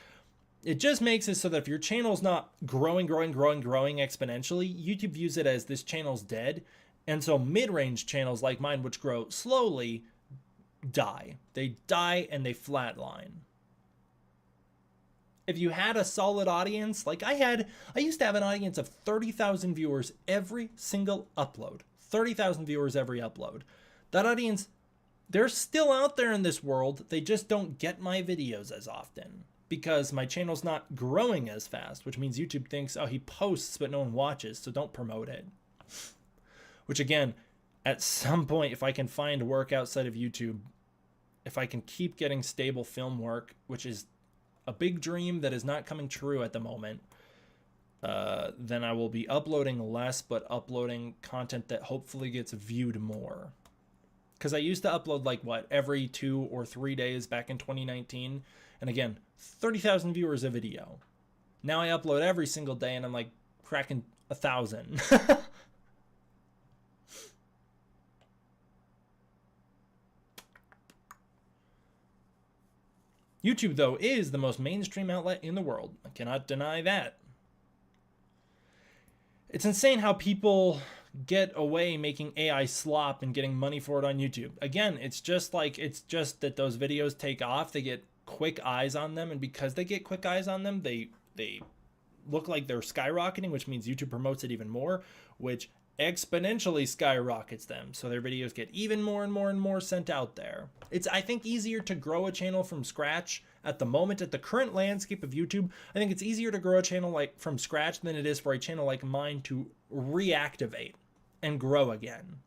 A: It just makes it so that if your channel's not growing exponentially, YouTube views it as this channel's dead. And so mid-range channels like mine, which grow slowly, die. They die and they flatline. If you had a solid audience, like I used to have an audience of 30,000 viewers every single upload. 30,000 viewers every upload. That audience, they're still out there in this world. They just don't get my videos as often because my channel's not growing as fast, which means YouTube thinks, oh, he posts, but no one watches, so don't promote it. Which again, at some point, if I can find work outside of YouTube, if I can keep getting stable film work, which is a big dream that is not coming true at the moment, then I will be uploading less, but uploading content that hopefully gets viewed more. Because I used to upload like what, every 2 or 3 days back in 2019. And again, 30,000 viewers a video. Now I upload every single day and I'm like cracking 1,000. YouTube, though, is the most mainstream outlet in the world. I cannot deny that. It's insane how people get away making AI slop and getting money for it on YouTube. Again, it's just that those videos take off. They get quick eyes on them, and because they get quick eyes on them, they look like they're skyrocketing, which means YouTube promotes it even more, which exponentially skyrockets them, so their videos get even more and more sent out there. It's, I think, easier to grow a channel from scratch at the moment, at the current landscape of YouTube. I think it's easier to grow a channel like from scratch than it is for a channel like mine to reactivate and grow again.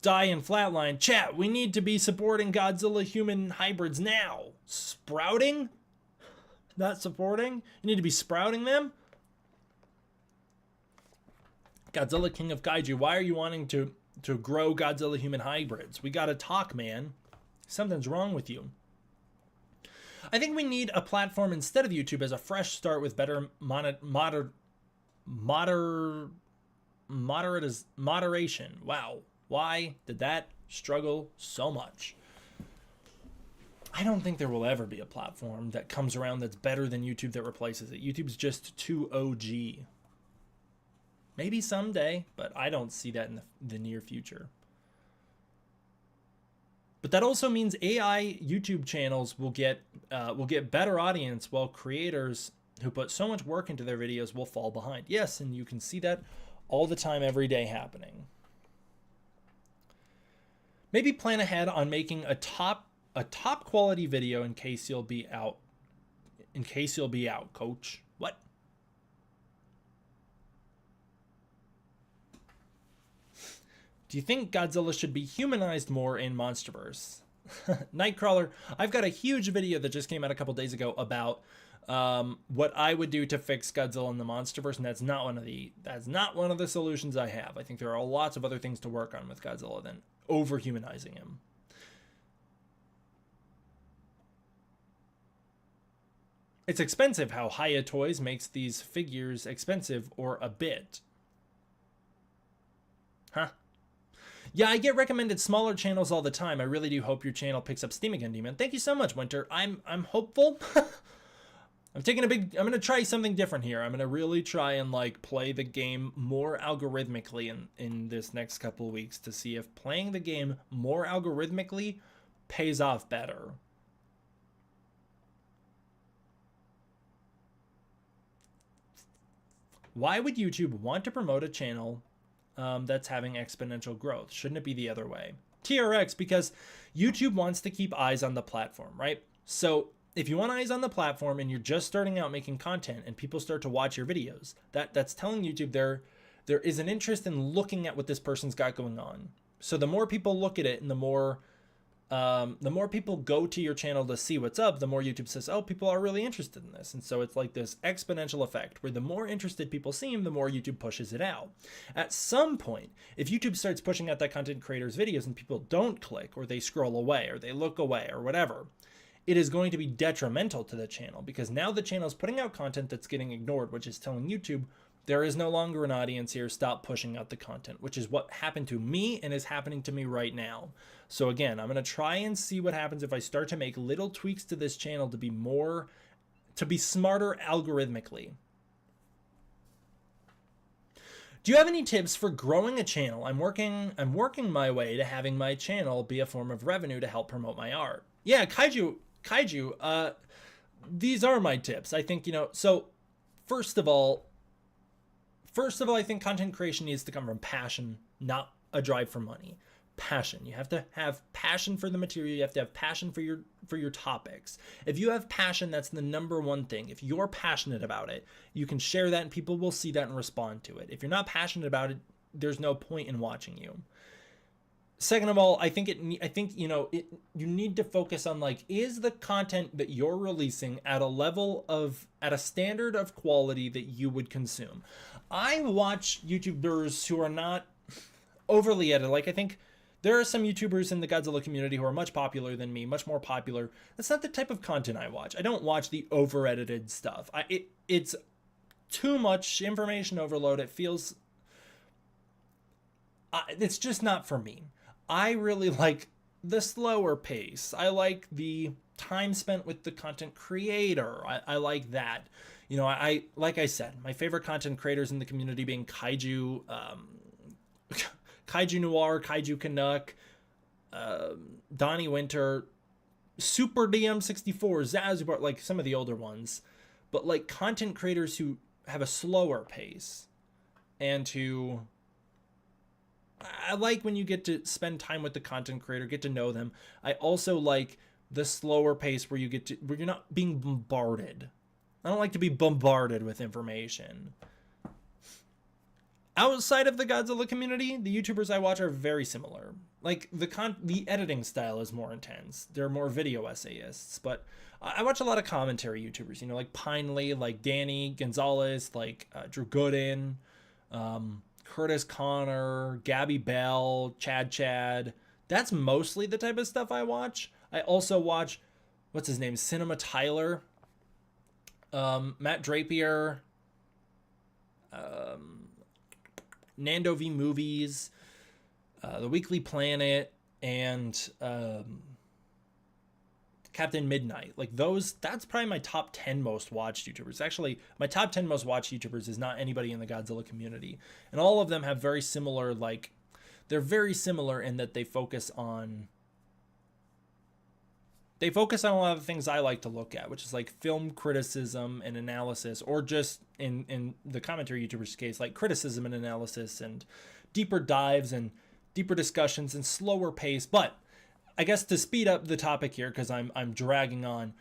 A: Die and flatline. Chat, we need to be supporting Godzilla human hybrids now. Sprouting? Not supporting? You need to be sprouting them? Godzilla King of Kaiju, why are you wanting to grow Godzilla human hybrids? We gotta talk, man. Something's wrong with you. I think we need a platform instead of YouTube as a fresh start with better moderation. Wow. Why did that struggle so much? I don't think there will ever be a platform that comes around that's better than YouTube that replaces it. YouTube's just too OG. Maybe someday, but I don't see that in the near future. But that also means AI YouTube channels will get better audience, while creators who put so much work into their videos will fall behind. Yes, and you can see that all the time, every day happening. Maybe plan ahead on making a top quality video in case you'll be out. In case you'll be out, coach. What? Do you think Godzilla should be humanized more in MonsterVerse? Nightcrawler, I've got a huge video that just came out a couple days ago about what I would do to fix Godzilla in the MonsterVerse, and that's not one of the solutions I have. I think there are lots of other things to work on with Godzilla than over-humanizing him. It's expensive how Haya Toys makes these figures expensive, or a bit. Huh? Yeah, I get recommended smaller channels all the time. I really do hope your channel picks up steam again, D-Man. Thank you so much, Winter. I'm hopeful. I'm gonna try something different here. I'm gonna really try and like play the game more algorithmically in this next couple of weeks to see if playing the game more algorithmically pays off better. Why would YouTube want to promote a channel that's having exponential growth? Shouldn't it be the other way? TRX, because YouTube wants to keep eyes on the platform, right? So if you want eyes on the platform and you're just starting out making content and people start to watch your videos, that's telling YouTube there is an interest in looking at what this person's got going on. So the more people look at it and the more the more people go to your channel to see what's up, the more YouTube says, oh, people are really interested in this. And so it's like this exponential effect where the more interested people seem, the more YouTube pushes it out. At some point, if YouTube starts pushing out that content creators' videos and people don't click, or they scroll away, or they look away, or whatever, it is going to be detrimental to the channel, because now the channel is putting out content that's getting ignored, which is telling YouTube, there is no longer an audience here, stop pushing out the content, which is what happened to me and is happening to me right now. So again, I'm going to try and see what happens if I start to make little tweaks to this channel to be smarter algorithmically. Do you have any tips for growing a channel? I'm working my way to having my channel be a form of revenue to help promote my art. Yeah, Kaiju, these are my tips. I think, so first of all, I think content creation needs to come from passion, not a drive for money. Passion. You have to have passion for the material. You have to have passion for your topics. If you have passion, that's the number one thing. If you're passionate about it, you can share that and people will see that and respond to it. If you're not passionate about it, there's no point in watching you. Second of all, I think you need to focus on, like, is the content that you're releasing at a standard of quality that you would consume? I watch YouTubers who are not overly edited. Like, I think there are some YouTubers in the Godzilla community who are much popular than me, much more popular. That's not the type of content I watch. I don't watch the over edited stuff. It's too much information overload. It feels, it's just not for me. I really like the slower pace. I like the time spent with the content creator. I like that. Like I said, my favorite content creators in the community being Kaiju, Kaiju Noir, Kaiju Canuck, Donnie Winter, Super DM64, Zazubar, like some of the older ones. But like content creators who have a slower pace and who... I like when you get to spend time with the content creator, get to know them. I also like the slower pace where where you're not being bombarded. I don't like to be bombarded with information. Outside of the Godzilla community, the YouTubers I watch are very similar. Like the editing style is more intense. They're more video essayists, but I watch a lot of commentary YouTubers, like Pinely, like Danny Gonzalez, like Drew Gooden, Curtis Connor, Gabby Bell, Chad. That's mostly the type of stuff I watch. I also watch, what's his name? Cinema Tyler, Matt Drapier, Nando V Movies, The Weekly Planet, and Captain Midnight. Like those, that's probably my top 10 most watched YouTubers. Actually, my top 10 most watched YouTubers is not anybody in the Godzilla community. And all of them have very similar, they're very similar in that they focus on a lot of the things I like to look at, which is like film criticism and analysis, or just in the commentary YouTubers case, like criticism and analysis and deeper dives and deeper discussions and slower pace. But I guess to speed up the topic here, because I'm dragging on,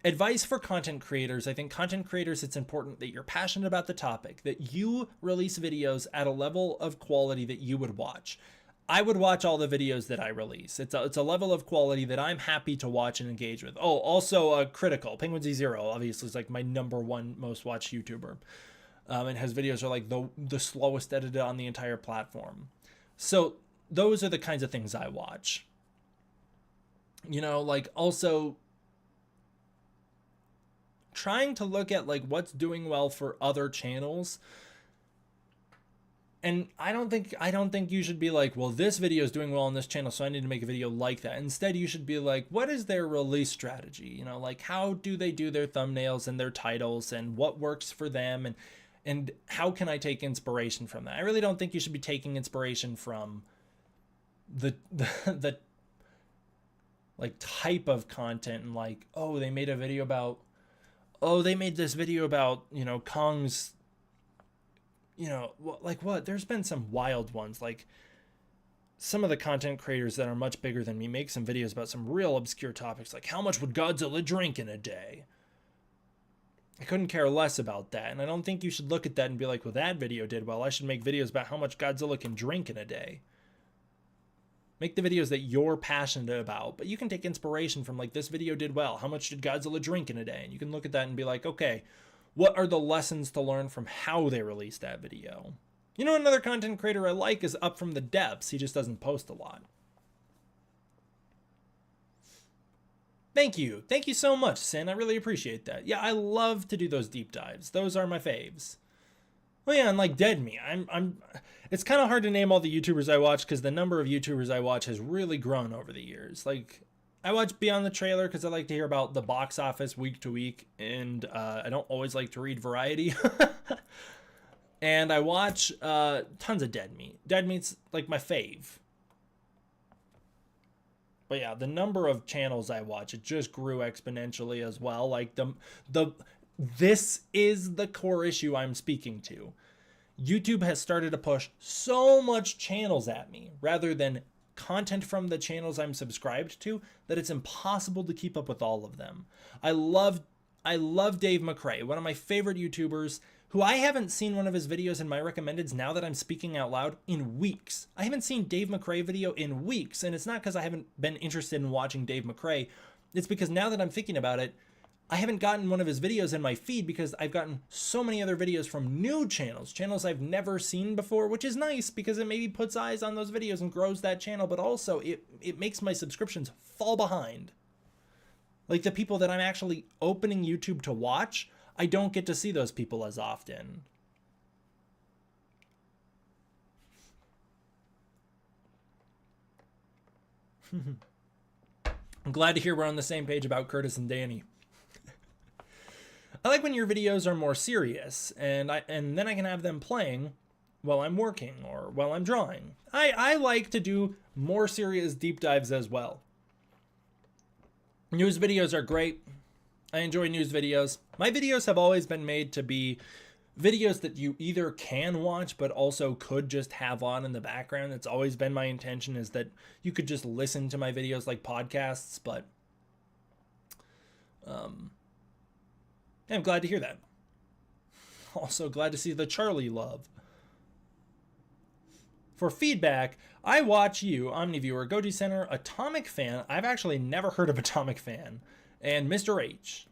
A: advice for content creators. I think content creators, it's important that you're passionate about the topic, that you release videos at a level of quality that you would watch. I would watch all the videos that I release. It's a level of quality that I'm happy to watch and engage with. Oh, also Critical. Penguin Z0 obviously is like my #1 most watched YouTuber. And his videos are like the slowest edited on the entire platform. So those are the kinds of things I watch. Like also trying to look at like what's doing well for other channels. And I don't think you should be like, well, this video is doing well on this channel, so I need to make a video like that. Instead, you should be like, what is their release strategy? Like how do they do their thumbnails and their titles, and what works for them, and how can I take inspiration from that? I really don't think you should be taking inspiration from the like type of content and like, oh, they made this video about, Kong's, like what? There's been some wild ones. Like some of the content creators that are much bigger than me make some videos about some real obscure topics, like how much would Godzilla drink in a day? I couldn't care less about that. And I don't think you should look at that and be like, well, that video did well, I should make videos about how much Godzilla can drink in a day. Make the videos that you're passionate about, but you can take inspiration from like, this video did well. How much did Godzilla drink in a day? And you can look at that and be like, okay, what are the lessons to learn from how they released that video? You know, another content creator I like is Up From The Depths. He just doesn't post a lot. Thank you. Thank you so much, Sin. I really appreciate that. Yeah, I love to do those deep dives. Those are my faves. Well, yeah, and like Dead Me, it's kind of hard to name all the YouTubers I watch because the number of YouTubers I watch has really grown over the years. Like, I watch Beyond the Trailer because I like to hear about the box office week to week, and I don't always like to read Variety. And I watch tons of Dead Meat. Dead Meat's like my fave. But yeah, the number of channels I watch, it just grew exponentially as well. Like this is the core issue I'm speaking to. YouTube has started to push so much channels at me rather than content from the channels I'm subscribed to that it's impossible to keep up with all of them. I love Dave McRae, one of my favorite YouTubers, who I haven't seen one of his videos in my recommendeds now that I'm speaking out loud in weeks. I haven't seen Dave McRae video in weeks, and it's not because I haven't been interested in watching Dave McRae. It's because now that I'm thinking about it, I haven't gotten one of his videos in my feed because I've gotten so many other videos from new channels I've never seen before, which is nice because it maybe puts eyes on those videos and grows that channel, but also it makes my subscriptions fall behind. Like the people that I'm actually opening YouTube to watch, I don't get to see those people as often. I'm glad to hear we're on the same page about Curtis and Danny. I like when your videos are more serious, and then I can have them playing while I'm working or while I'm drawing. I like to do more serious deep dives as well. News videos are great. I enjoy news videos. My videos have always been made to be videos that you either can watch but also could just have on in the background. It's always been my intention is that you could just listen to my videos like podcasts, but I'm glad to hear that. Also glad to see the Charlie love. For feedback, I watch you, OmniViewer, Goji Center, Atomic Fan. I've actually never heard of Atomic Fan. And Mr. H.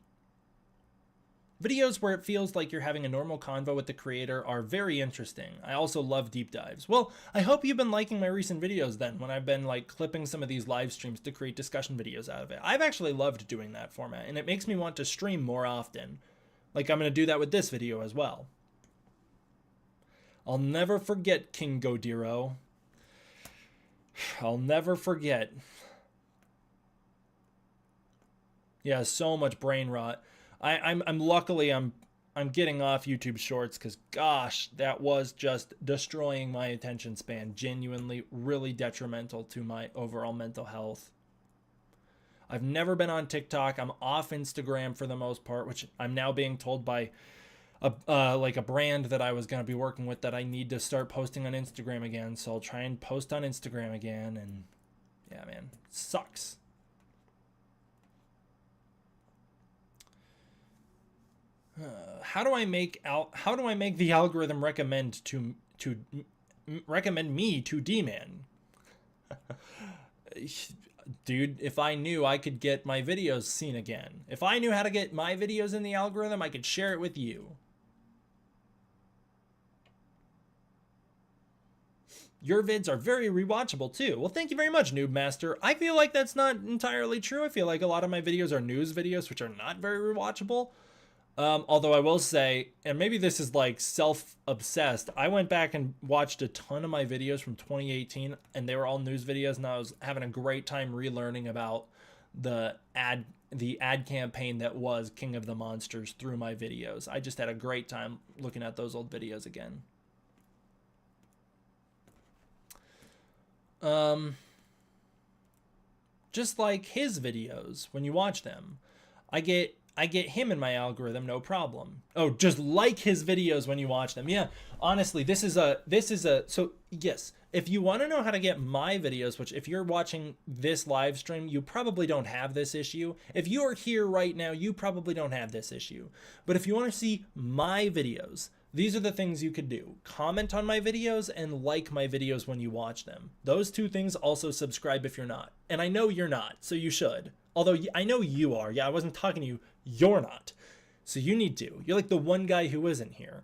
A: Videos where it feels like you're having a normal convo with the creator are very interesting. I also love deep dives. Well, I hope you've been liking my recent videos then, when I've been like clipping some of these live streams to create discussion videos out of it. I've actually loved doing that format, and it makes me want to stream more often. Like I'm going to do that with this video as well. I'll never forget King Godiro. I'll never forget. Yeah, so much brain rot. I'm luckily I'm getting off YouTube Shorts because gosh, that was just destroying my attention span. Genuinely, really detrimental to my overall mental health. I've never been on TikTok. I'm off Instagram for the most part, which I'm now being told by like a brand that I was going to be working with that I need to start posting on Instagram again. So I'll try and post on Instagram again. And yeah, man, it sucks. How do I make the algorithm recommend me to D-Man? Dude, if I knew I could get my videos seen again. If I knew how to get my videos in the algorithm, I could share it with you. Your vids are very rewatchable too. Well, thank you very much, Noob Master. I feel like that's not entirely true. I feel like a lot of my videos are news videos, which are not very rewatchable. Although I will say, and maybe this is like self-obsessed, I went back and watched a ton of my videos from 2018, and they were all news videos, and I was having a great time relearning about the ad campaign that was King of the Monsters through my videos. I just had a great time looking at those old videos again. Just like his videos, when you watch them, I get him in my algorithm, no problem. Oh, just like his videos when you watch them. Yeah, honestly, so yes, if you want to know how to get my videos, which if you're watching this live stream, you probably don't have this issue. If you are here right now, you probably don't have this issue. But if you want to see my videos, These are the things you could do. Comment on my videos and like my videos when you watch them. Those two things. Also subscribe if you're not. And I know you're not, so you should. Although I know you are. Yeah, I wasn't talking to you. You're not. So you need to. You're like the one guy who isn't here.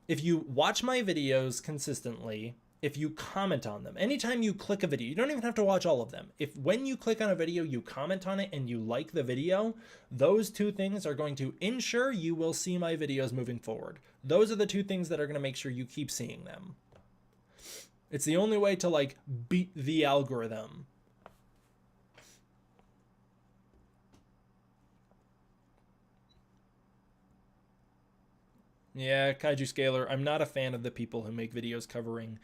A: If you watch my videos consistently, if you comment on them, anytime you click a video, you don't even have to watch all of them. If when you click on a video, you comment on it and you like the video, those two things are going to ensure you will see my videos moving forward. Those are the two things that are going to make sure you keep seeing them. It's the only way to like beat the algorithm. Yeah, Kaiju Scaler, I'm not a fan of the people who make videos covering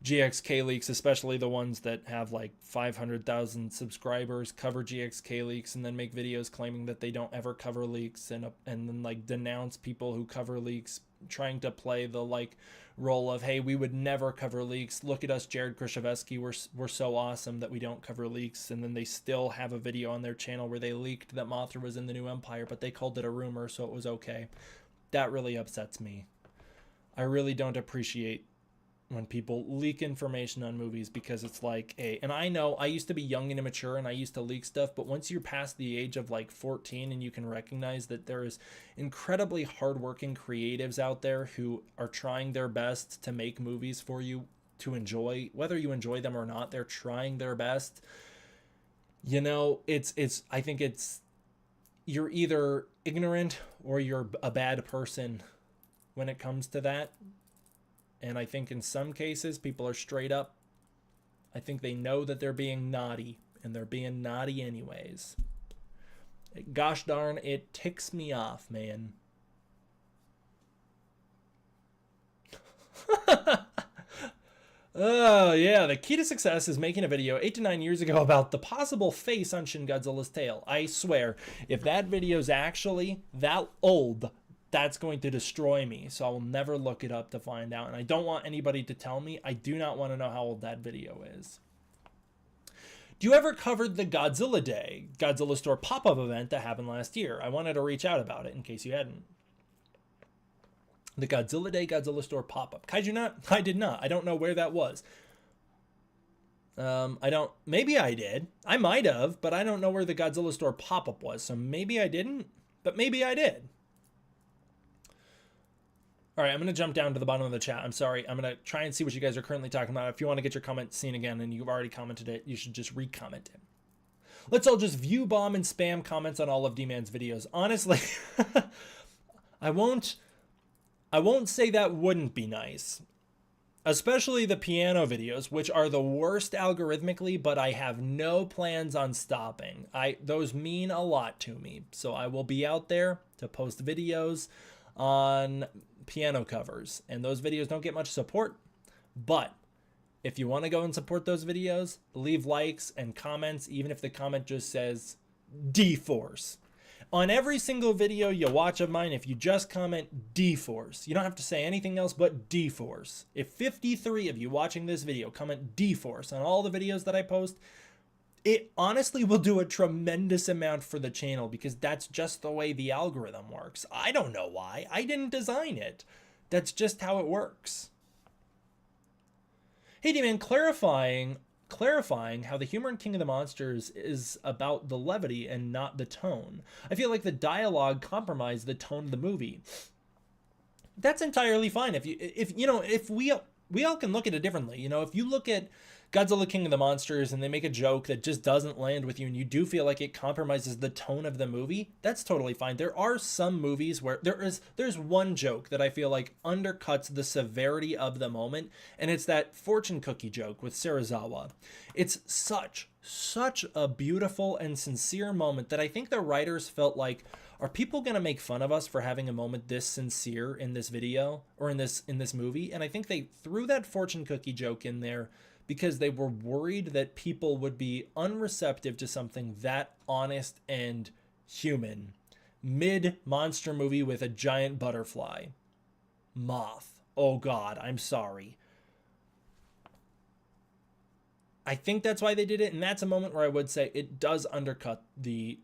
A: GXK leaks, especially the ones that have like 500,000 subscribers, cover GXK leaks and then make videos claiming that they don't ever cover leaks and then like denounce people who cover leaks, trying to play the like role of, hey, we would never cover leaks. Look at us, Jared Krzyzewski. We're so awesome that we don't cover leaks. And then they still have a video on their channel where they leaked that Mothra was in the New Empire, but they called it a rumor, so it was okay. That really upsets me. I really don't appreciate when people leak information on movies, because it's like, hey, and I know I used to be young and immature and I used to leak stuff, but once you're past the age of like 14 and you can recognize that there is incredibly hardworking creatives out there who are trying their best to make movies for you to enjoy, whether you enjoy them or not, they're trying their best. You know, I think it's, you're either ignorant or you're a bad person when it comes to that. And I think in some cases people are straight up. I think they know that they're being naughty and they're being naughty anyways. Gosh darn, it ticks me off, man. Oh, yeah, the key to success is making a video 8 to 9 years ago about the possible face on Shin Godzilla's tail. I swear, if that video's actually that old, that's going to destroy me. So I will never look it up to find out. And I don't want anybody to tell me. I do not want to know how old that video is. Do you ever cover the Godzilla Day, Godzilla Store pop-up event that happened last year? I wanted to reach out about it in case you hadn't. The Godzilla Day, Godzilla Store pop-up. Kaiju not? I did not. I don't know where that was. Maybe I did. I might have, but I don't know where the Godzilla Store pop-up was. So maybe I didn't, but maybe I did. All right, I'm going to jump down to the bottom of the chat. I'm sorry. I'm going to try and see what you guys are currently talking about. If you want to get your comment seen again and you've already commented it, you should just re-comment it. Let's all just view, bomb, and spam comments on all of D-Man's videos. Honestly, I won't say that wouldn't be nice. Especially the piano videos, which are the worst algorithmically, but I have no plans on stopping. Those mean a lot to me. So I will be out there to post videos on piano covers, and those videos don't get much support, but if you want to go and support those videos, leave likes and comments, even if the comment just says D-Force. On every single video you watch of mine, if you just comment D-Force, you don't have to say anything else but D-Force. If 53 of you watching this video comment D-Force on all the videos that I post, it honestly will do a tremendous amount for the channel, because that's just the way the algorithm works. I don't know why. I didn't design it. That's just how it works. Hey, D-Man, clarifying how the humor in King of the Monsters is about the levity and not the tone. I feel like the dialogue compromised the tone of the movie. That's entirely fine. If we all can look at it differently. You know, if you look at Godzilla King of the Monsters and they make a joke that just doesn't land with you and you do feel like it compromises the tone of the movie, that's totally fine. There are some movies where there's one joke that I feel like undercuts the severity of the moment, and it's that fortune cookie joke with Serizawa. It's such a beautiful and sincere moment that I think the writers felt like, are people going to make fun of us for having a moment this sincere in this video or in this movie? And I think they threw that fortune cookie joke in there because they were worried that people would be unreceptive to something that honest and human. Mid-monster movie with a giant butterfly. Moth. Oh God, I'm sorry. I think that's why they did it, and that's a moment where I would say it does undercut the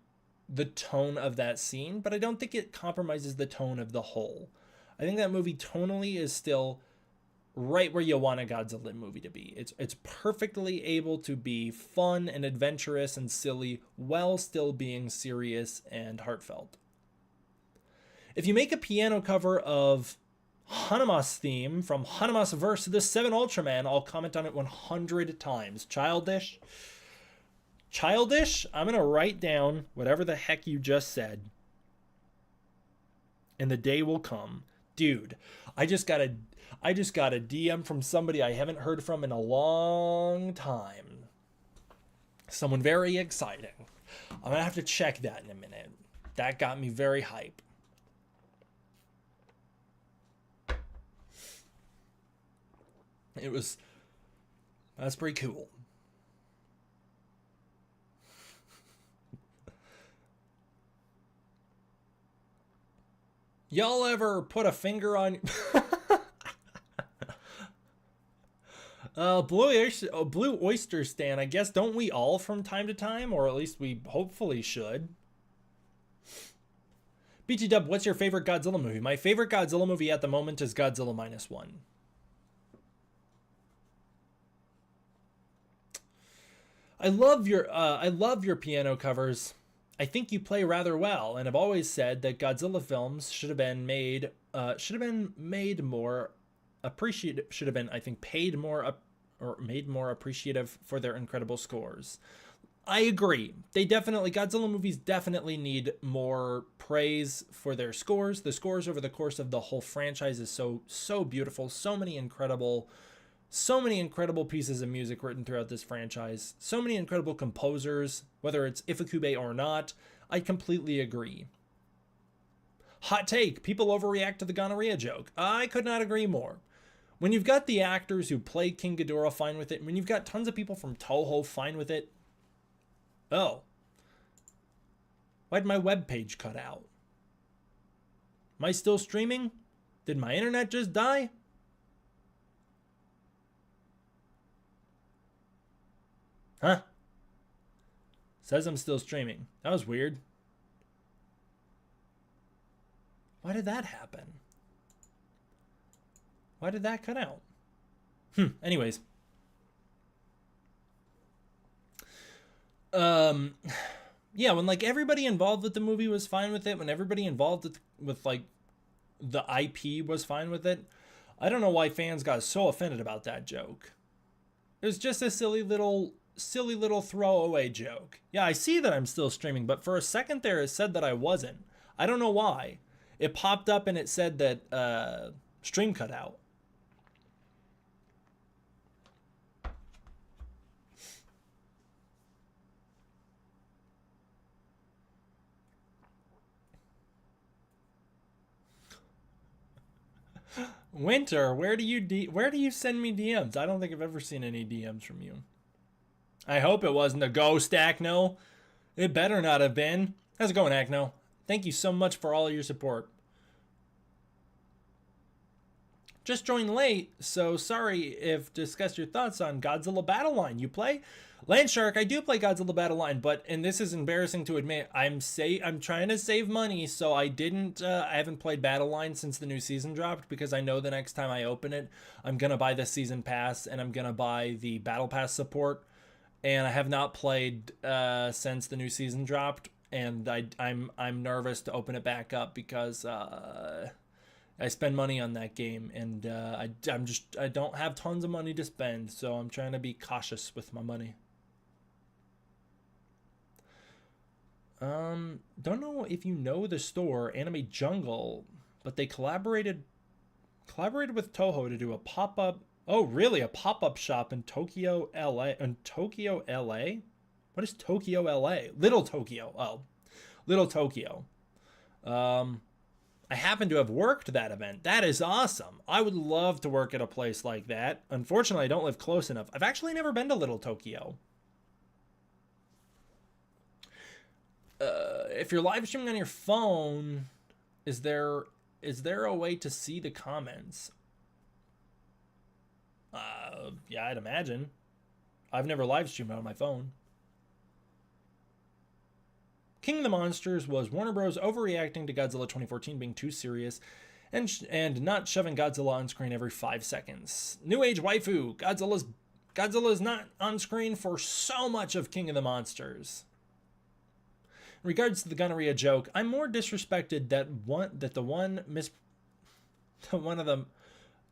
A: tone of that scene, but I don't think it compromises the tone of the whole. I think that movie tonally is still right where you want a Godzilla movie to be. It's perfectly able to be fun and adventurous and silly while still being serious and heartfelt. If you make a piano cover of Hanama's theme from MonsterVerse The 7 Ultraman, I'll comment on it 100 times. Childish? Childish? I'm going to write down whatever the heck you just said. And the day will come. Dude, I just got a DM from somebody I haven't heard from in a long time. Someone very exciting. I'm going to have to check that in a minute. That got me very hype. That's pretty cool. Y'all ever put a finger on Blue Oyster Stan? I guess, don't we all from time to time, or at least we hopefully should. BT Dub, what's your favorite Godzilla movie? My favorite Godzilla movie at the moment is Godzilla -1. I love your piano covers. I think you play rather well, and I've always said that Godzilla films should have been made more appreciative. Should have been, I think, paid more or made more appreciative for their incredible scores. I agree. Godzilla movies definitely need more praise for their scores. The scores over the course of the whole franchise is so beautiful. So many incredible pieces of music written throughout this franchise. So many incredible composers, whether it's Ifukube or not. I completely agree. Hot take, people overreact to the gonorrhea joke. I could not agree more. When you've got the actors who play King Ghidorah fine with it, when you've got tons of people from Toho fine with it. Oh. Why'd my web page cut out? Am I still streaming? Did my internet just die? Huh? Says I'm still streaming. That was weird. Why did that happen? Why did that cut out? Anyways. Yeah, when like everybody involved with the movie was fine with it, when everybody involved with like the IP was fine with it, I don't know why fans got so offended about that joke. It was just a silly little throwaway joke. Yeah, I see that I'm still streaming, but for a second there it said that I wasn't. I don't know why. It popped up and it said that stream cut out. Winter, where do you send me DMs? I don't think I've ever seen any DMs from you. I hope it wasn't a ghost, Acno. It better not have been. How's it going, Acno? Thank you so much for all of your support. Just joined late, so sorry if discuss your thoughts on Godzilla Battle Line. You play? Landshark, I do play Godzilla Battle Line, but, and this is embarrassing to admit, I'm trying to save money, so I haven't played Battle Line since the new season dropped, because I know the next time I open it, I'm gonna buy the season pass, and I'm gonna buy the Battle Pass support, and I have not played since the new season dropped, and I'm nervous to open it back up because I spend money on that game, and I don't have tons of money to spend, so I'm trying to be cautious with my money. Don't know if you know the store Anime Jungle, but they collaborated with Toho to do a pop-up. Oh, really? A pop-up shop in Tokyo, LA. In Tokyo, LA? What is Tokyo, LA? Little Tokyo. Oh, Little Tokyo. I happen to have worked that event. That is awesome. I would love to work at a place like that. Unfortunately, I don't live close enough. I've actually never been to Little Tokyo. If you're live streaming on your phone, is there a way to see the comments? Yeah, I'd imagine. I've never live streamed on my phone. King of the Monsters was Warner Bros. Overreacting to Godzilla 2014 being too serious and not shoving Godzilla on screen every 5 seconds. New Age waifu, Godzilla's not on screen for so much of King of the Monsters. In regards to the gonorrhea joke, I'm more disrespected that one of them.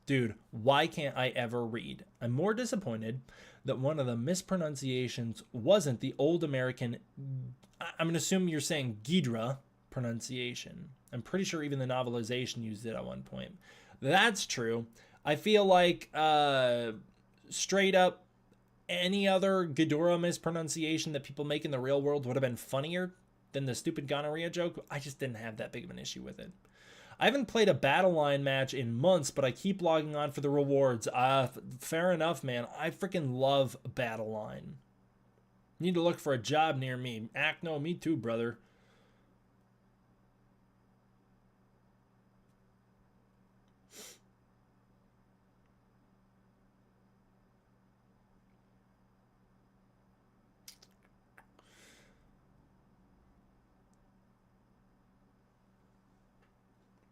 A: Dude, why can't I ever read? I'm more disappointed that one of the mispronunciations wasn't the old American, I'm going to assume you're saying Ghidra pronunciation. I'm pretty sure even the novelization used it at one point. That's true. I feel like straight up any other Ghidorah mispronunciation that people make in the real world would have been funnier than the stupid gonorrhea joke. I just didn't have that big of an issue with it. I haven't played a battle line match in months, but I keep logging on for the rewards. Fair enough, man. I freaking love battle line. Need to look for a job near me. No, me too, brother.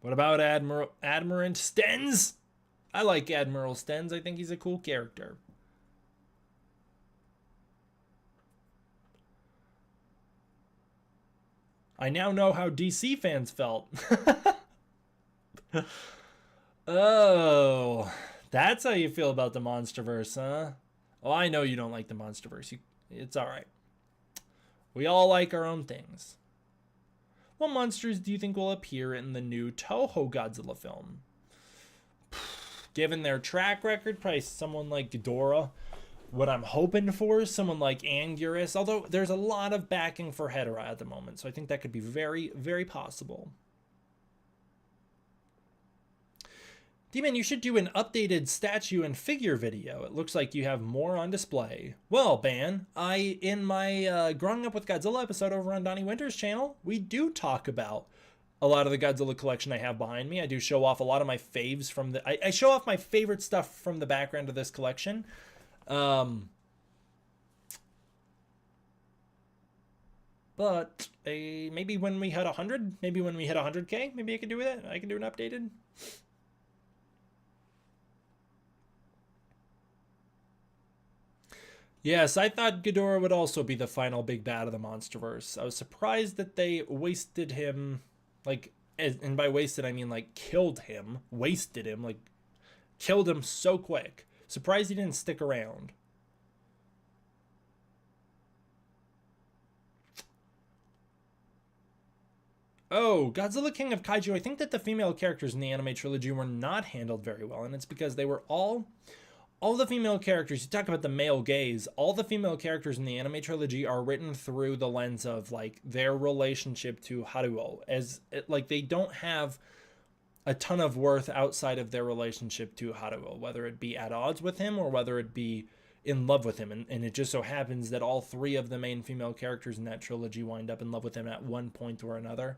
A: What about Admirant Stenz? I like Admiral Stenz. I think he's a cool character. I now know how DC fans felt. Oh, that's how you feel about the MonsterVerse, huh? Oh, I know you don't like the MonsterVerse. It's all right. We all like our own things. What monsters do you think will appear in the new Toho Godzilla film? Given their track record, probably someone like Ghidorah. What I'm hoping for is someone like Anguirus, although there's a lot of backing for Hedorah at the moment, so I think that could be very, very possible. Demon, you should do an updated statue and figure video. It looks like you have more on display. Well, Ban, in my Growing Up with Godzilla episode over on Donnie Winter's channel, we do talk about a lot of the Godzilla collection I have behind me. I do show off a lot of my faves from the... I show off my favorite stuff from the background of this collection. But maybe when we hit 100, maybe when we hit 100K, maybe I could do that. I can do an updated... Yes, I thought Ghidorah would also be the final big bad of the MonsterVerse. I was surprised that they wasted him, like, and by wasted I mean like killed him, wasted him, like killed him so quick. Surprised he didn't stick around. Oh, Godzilla King of Kaiju. I think that the female characters in the anime trilogy were not handled very well, and it's because they were all the female characters, you talk about the male gaze, all the female characters in the anime trilogy are written through the lens of, like, their relationship to Haruo. Like, they don't have a ton of worth outside of their relationship to Haruo, whether it be at odds with him or whether it be in love with him. And it just so happens that all three of the main female characters in that trilogy wind up in love with him at one point or another.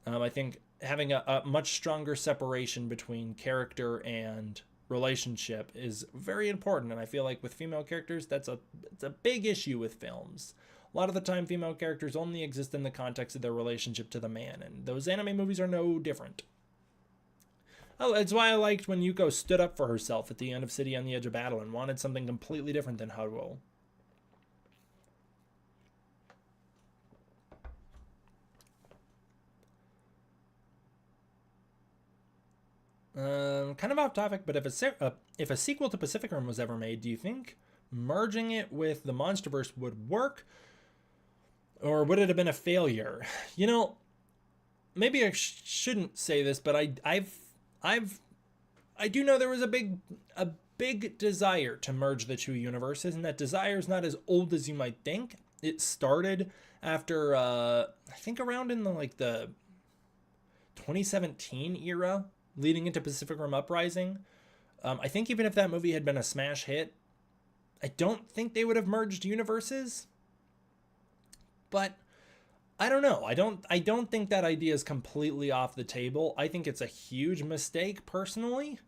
A: I think having a much stronger separation between character and relationship is very important, and I feel like with female characters it's a big issue with films. A lot of the time female characters only exist in the context of their relationship to the man, and those anime movies are no different. Oh, it's why I liked when Yuko stood up for herself at the end of City on the Edge of Battle and wanted something completely different than Haruo. Kind of off topic, but if a sequel to Pacific Rim was ever made, do you think merging it with the MonsterVerse would work, or would it have been a failure? You know, maybe I shouldn't say this, but I do know there was a big desire to merge the two universes, and that desire is not as old as you might think. It started after I think around in the 2017 era, leading into Pacific Rim Uprising. I think even if that movie had been a smash hit, I don't think they would have merged universes. But I don't know. I don't think that idea is completely off the table. I think it's a huge mistake, personally.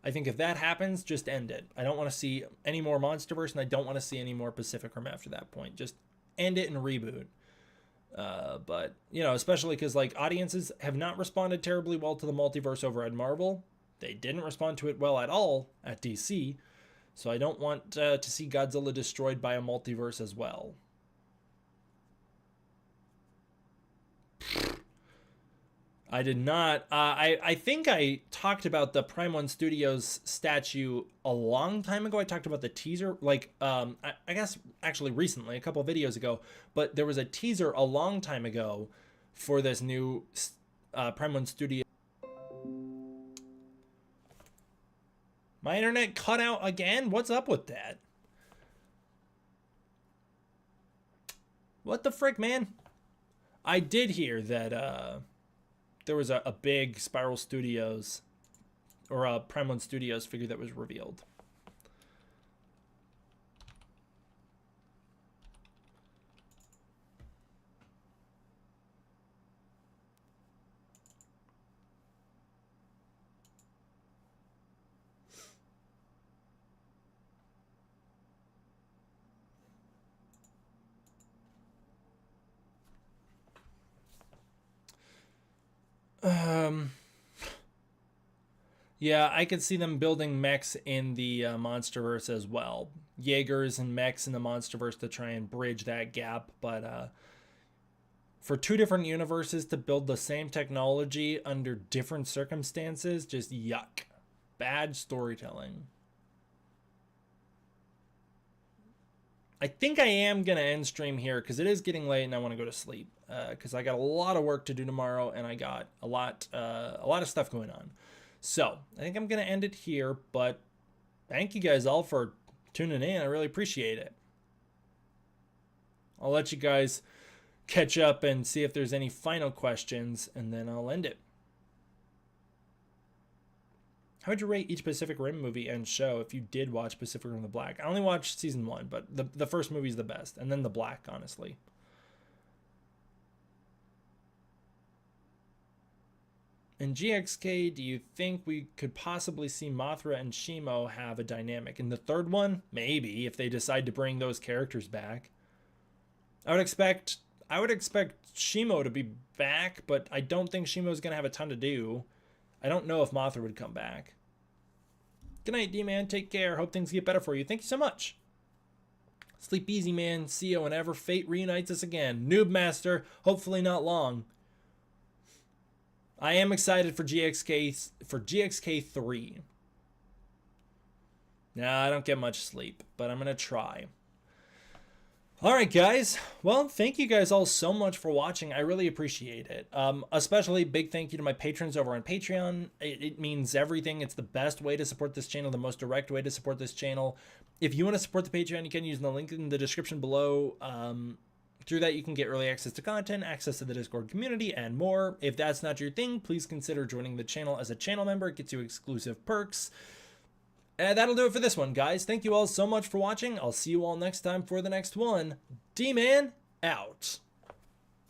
A: I think if that happens, just end it. I don't want to see any more MonsterVerse, and I don't want to see any more Pacific Rim after that point. Just end it and reboot. But, you know, especially because, like, audiences have not responded terribly well to the multiverse over at Marvel. They didn't respond to it well at all at DC. So I don't want to see Godzilla destroyed by a multiverse as well. I did not. I think I talked about the Prime One Studios statue a long time ago. I talked about the teaser, like, I guess actually recently, a couple videos ago. But there was a teaser a long time ago for this new Prime One Studio. My internet cut out again? What's up with that? What the frick, man? I did hear that there was a big Spiral Studios or a Prime One Studios figure that was revealed. Yeah, I could see them building mechs in the MonsterVerse as well. Jaegers and mechs in the MonsterVerse to try and bridge that gap. But for two different universes to build the same technology under different circumstances, just yuck. Bad storytelling. I think I am going to end stream here because it is getting late and I want to go to sleep. Because I got a lot of work to do tomorrow and I got a lot of stuff going on. So I think I'm going to end it here, but thank you guys all for tuning in. I really appreciate it. I'll let you guys catch up and see if there's any final questions, and then I'll end it. How would you rate each Pacific Rim movie and show if you did watch Pacific Rim: The Black? I only watched season 1, but the first movie is the best, and then The Black, honestly. In GXK, do you think we could possibly see Mothra and Shimo have a dynamic? In the third one, maybe, if they decide to bring those characters back. I would expect Shimo to be back, but I don't think Shimo's going to have a ton to do. I don't know if Mothra would come back. Good night, D-Man. Take care. Hope things get better for you. Thank you so much. Sleep easy, man. See you whenever fate reunites us again. Noob Master. Hopefully not long. I am excited for GXK 3. Nah, I don't get much sleep, but I'm going to try. All right, guys. Well, thank you guys all so much for watching. I really appreciate it. Especially big thank you to my patrons over on Patreon. It means everything. It's the best way to support this channel, the most direct way to support this channel. If you want to support the Patreon, you can use the link in the description below. Through that, you can get early access to content, access to the Discord community, and more. If that's not your thing, please consider joining the channel as a channel member. It gets you exclusive perks. And that'll do it for this one, guys. Thank you all so much for watching. I'll see you all next time for the next one. D-Man, out.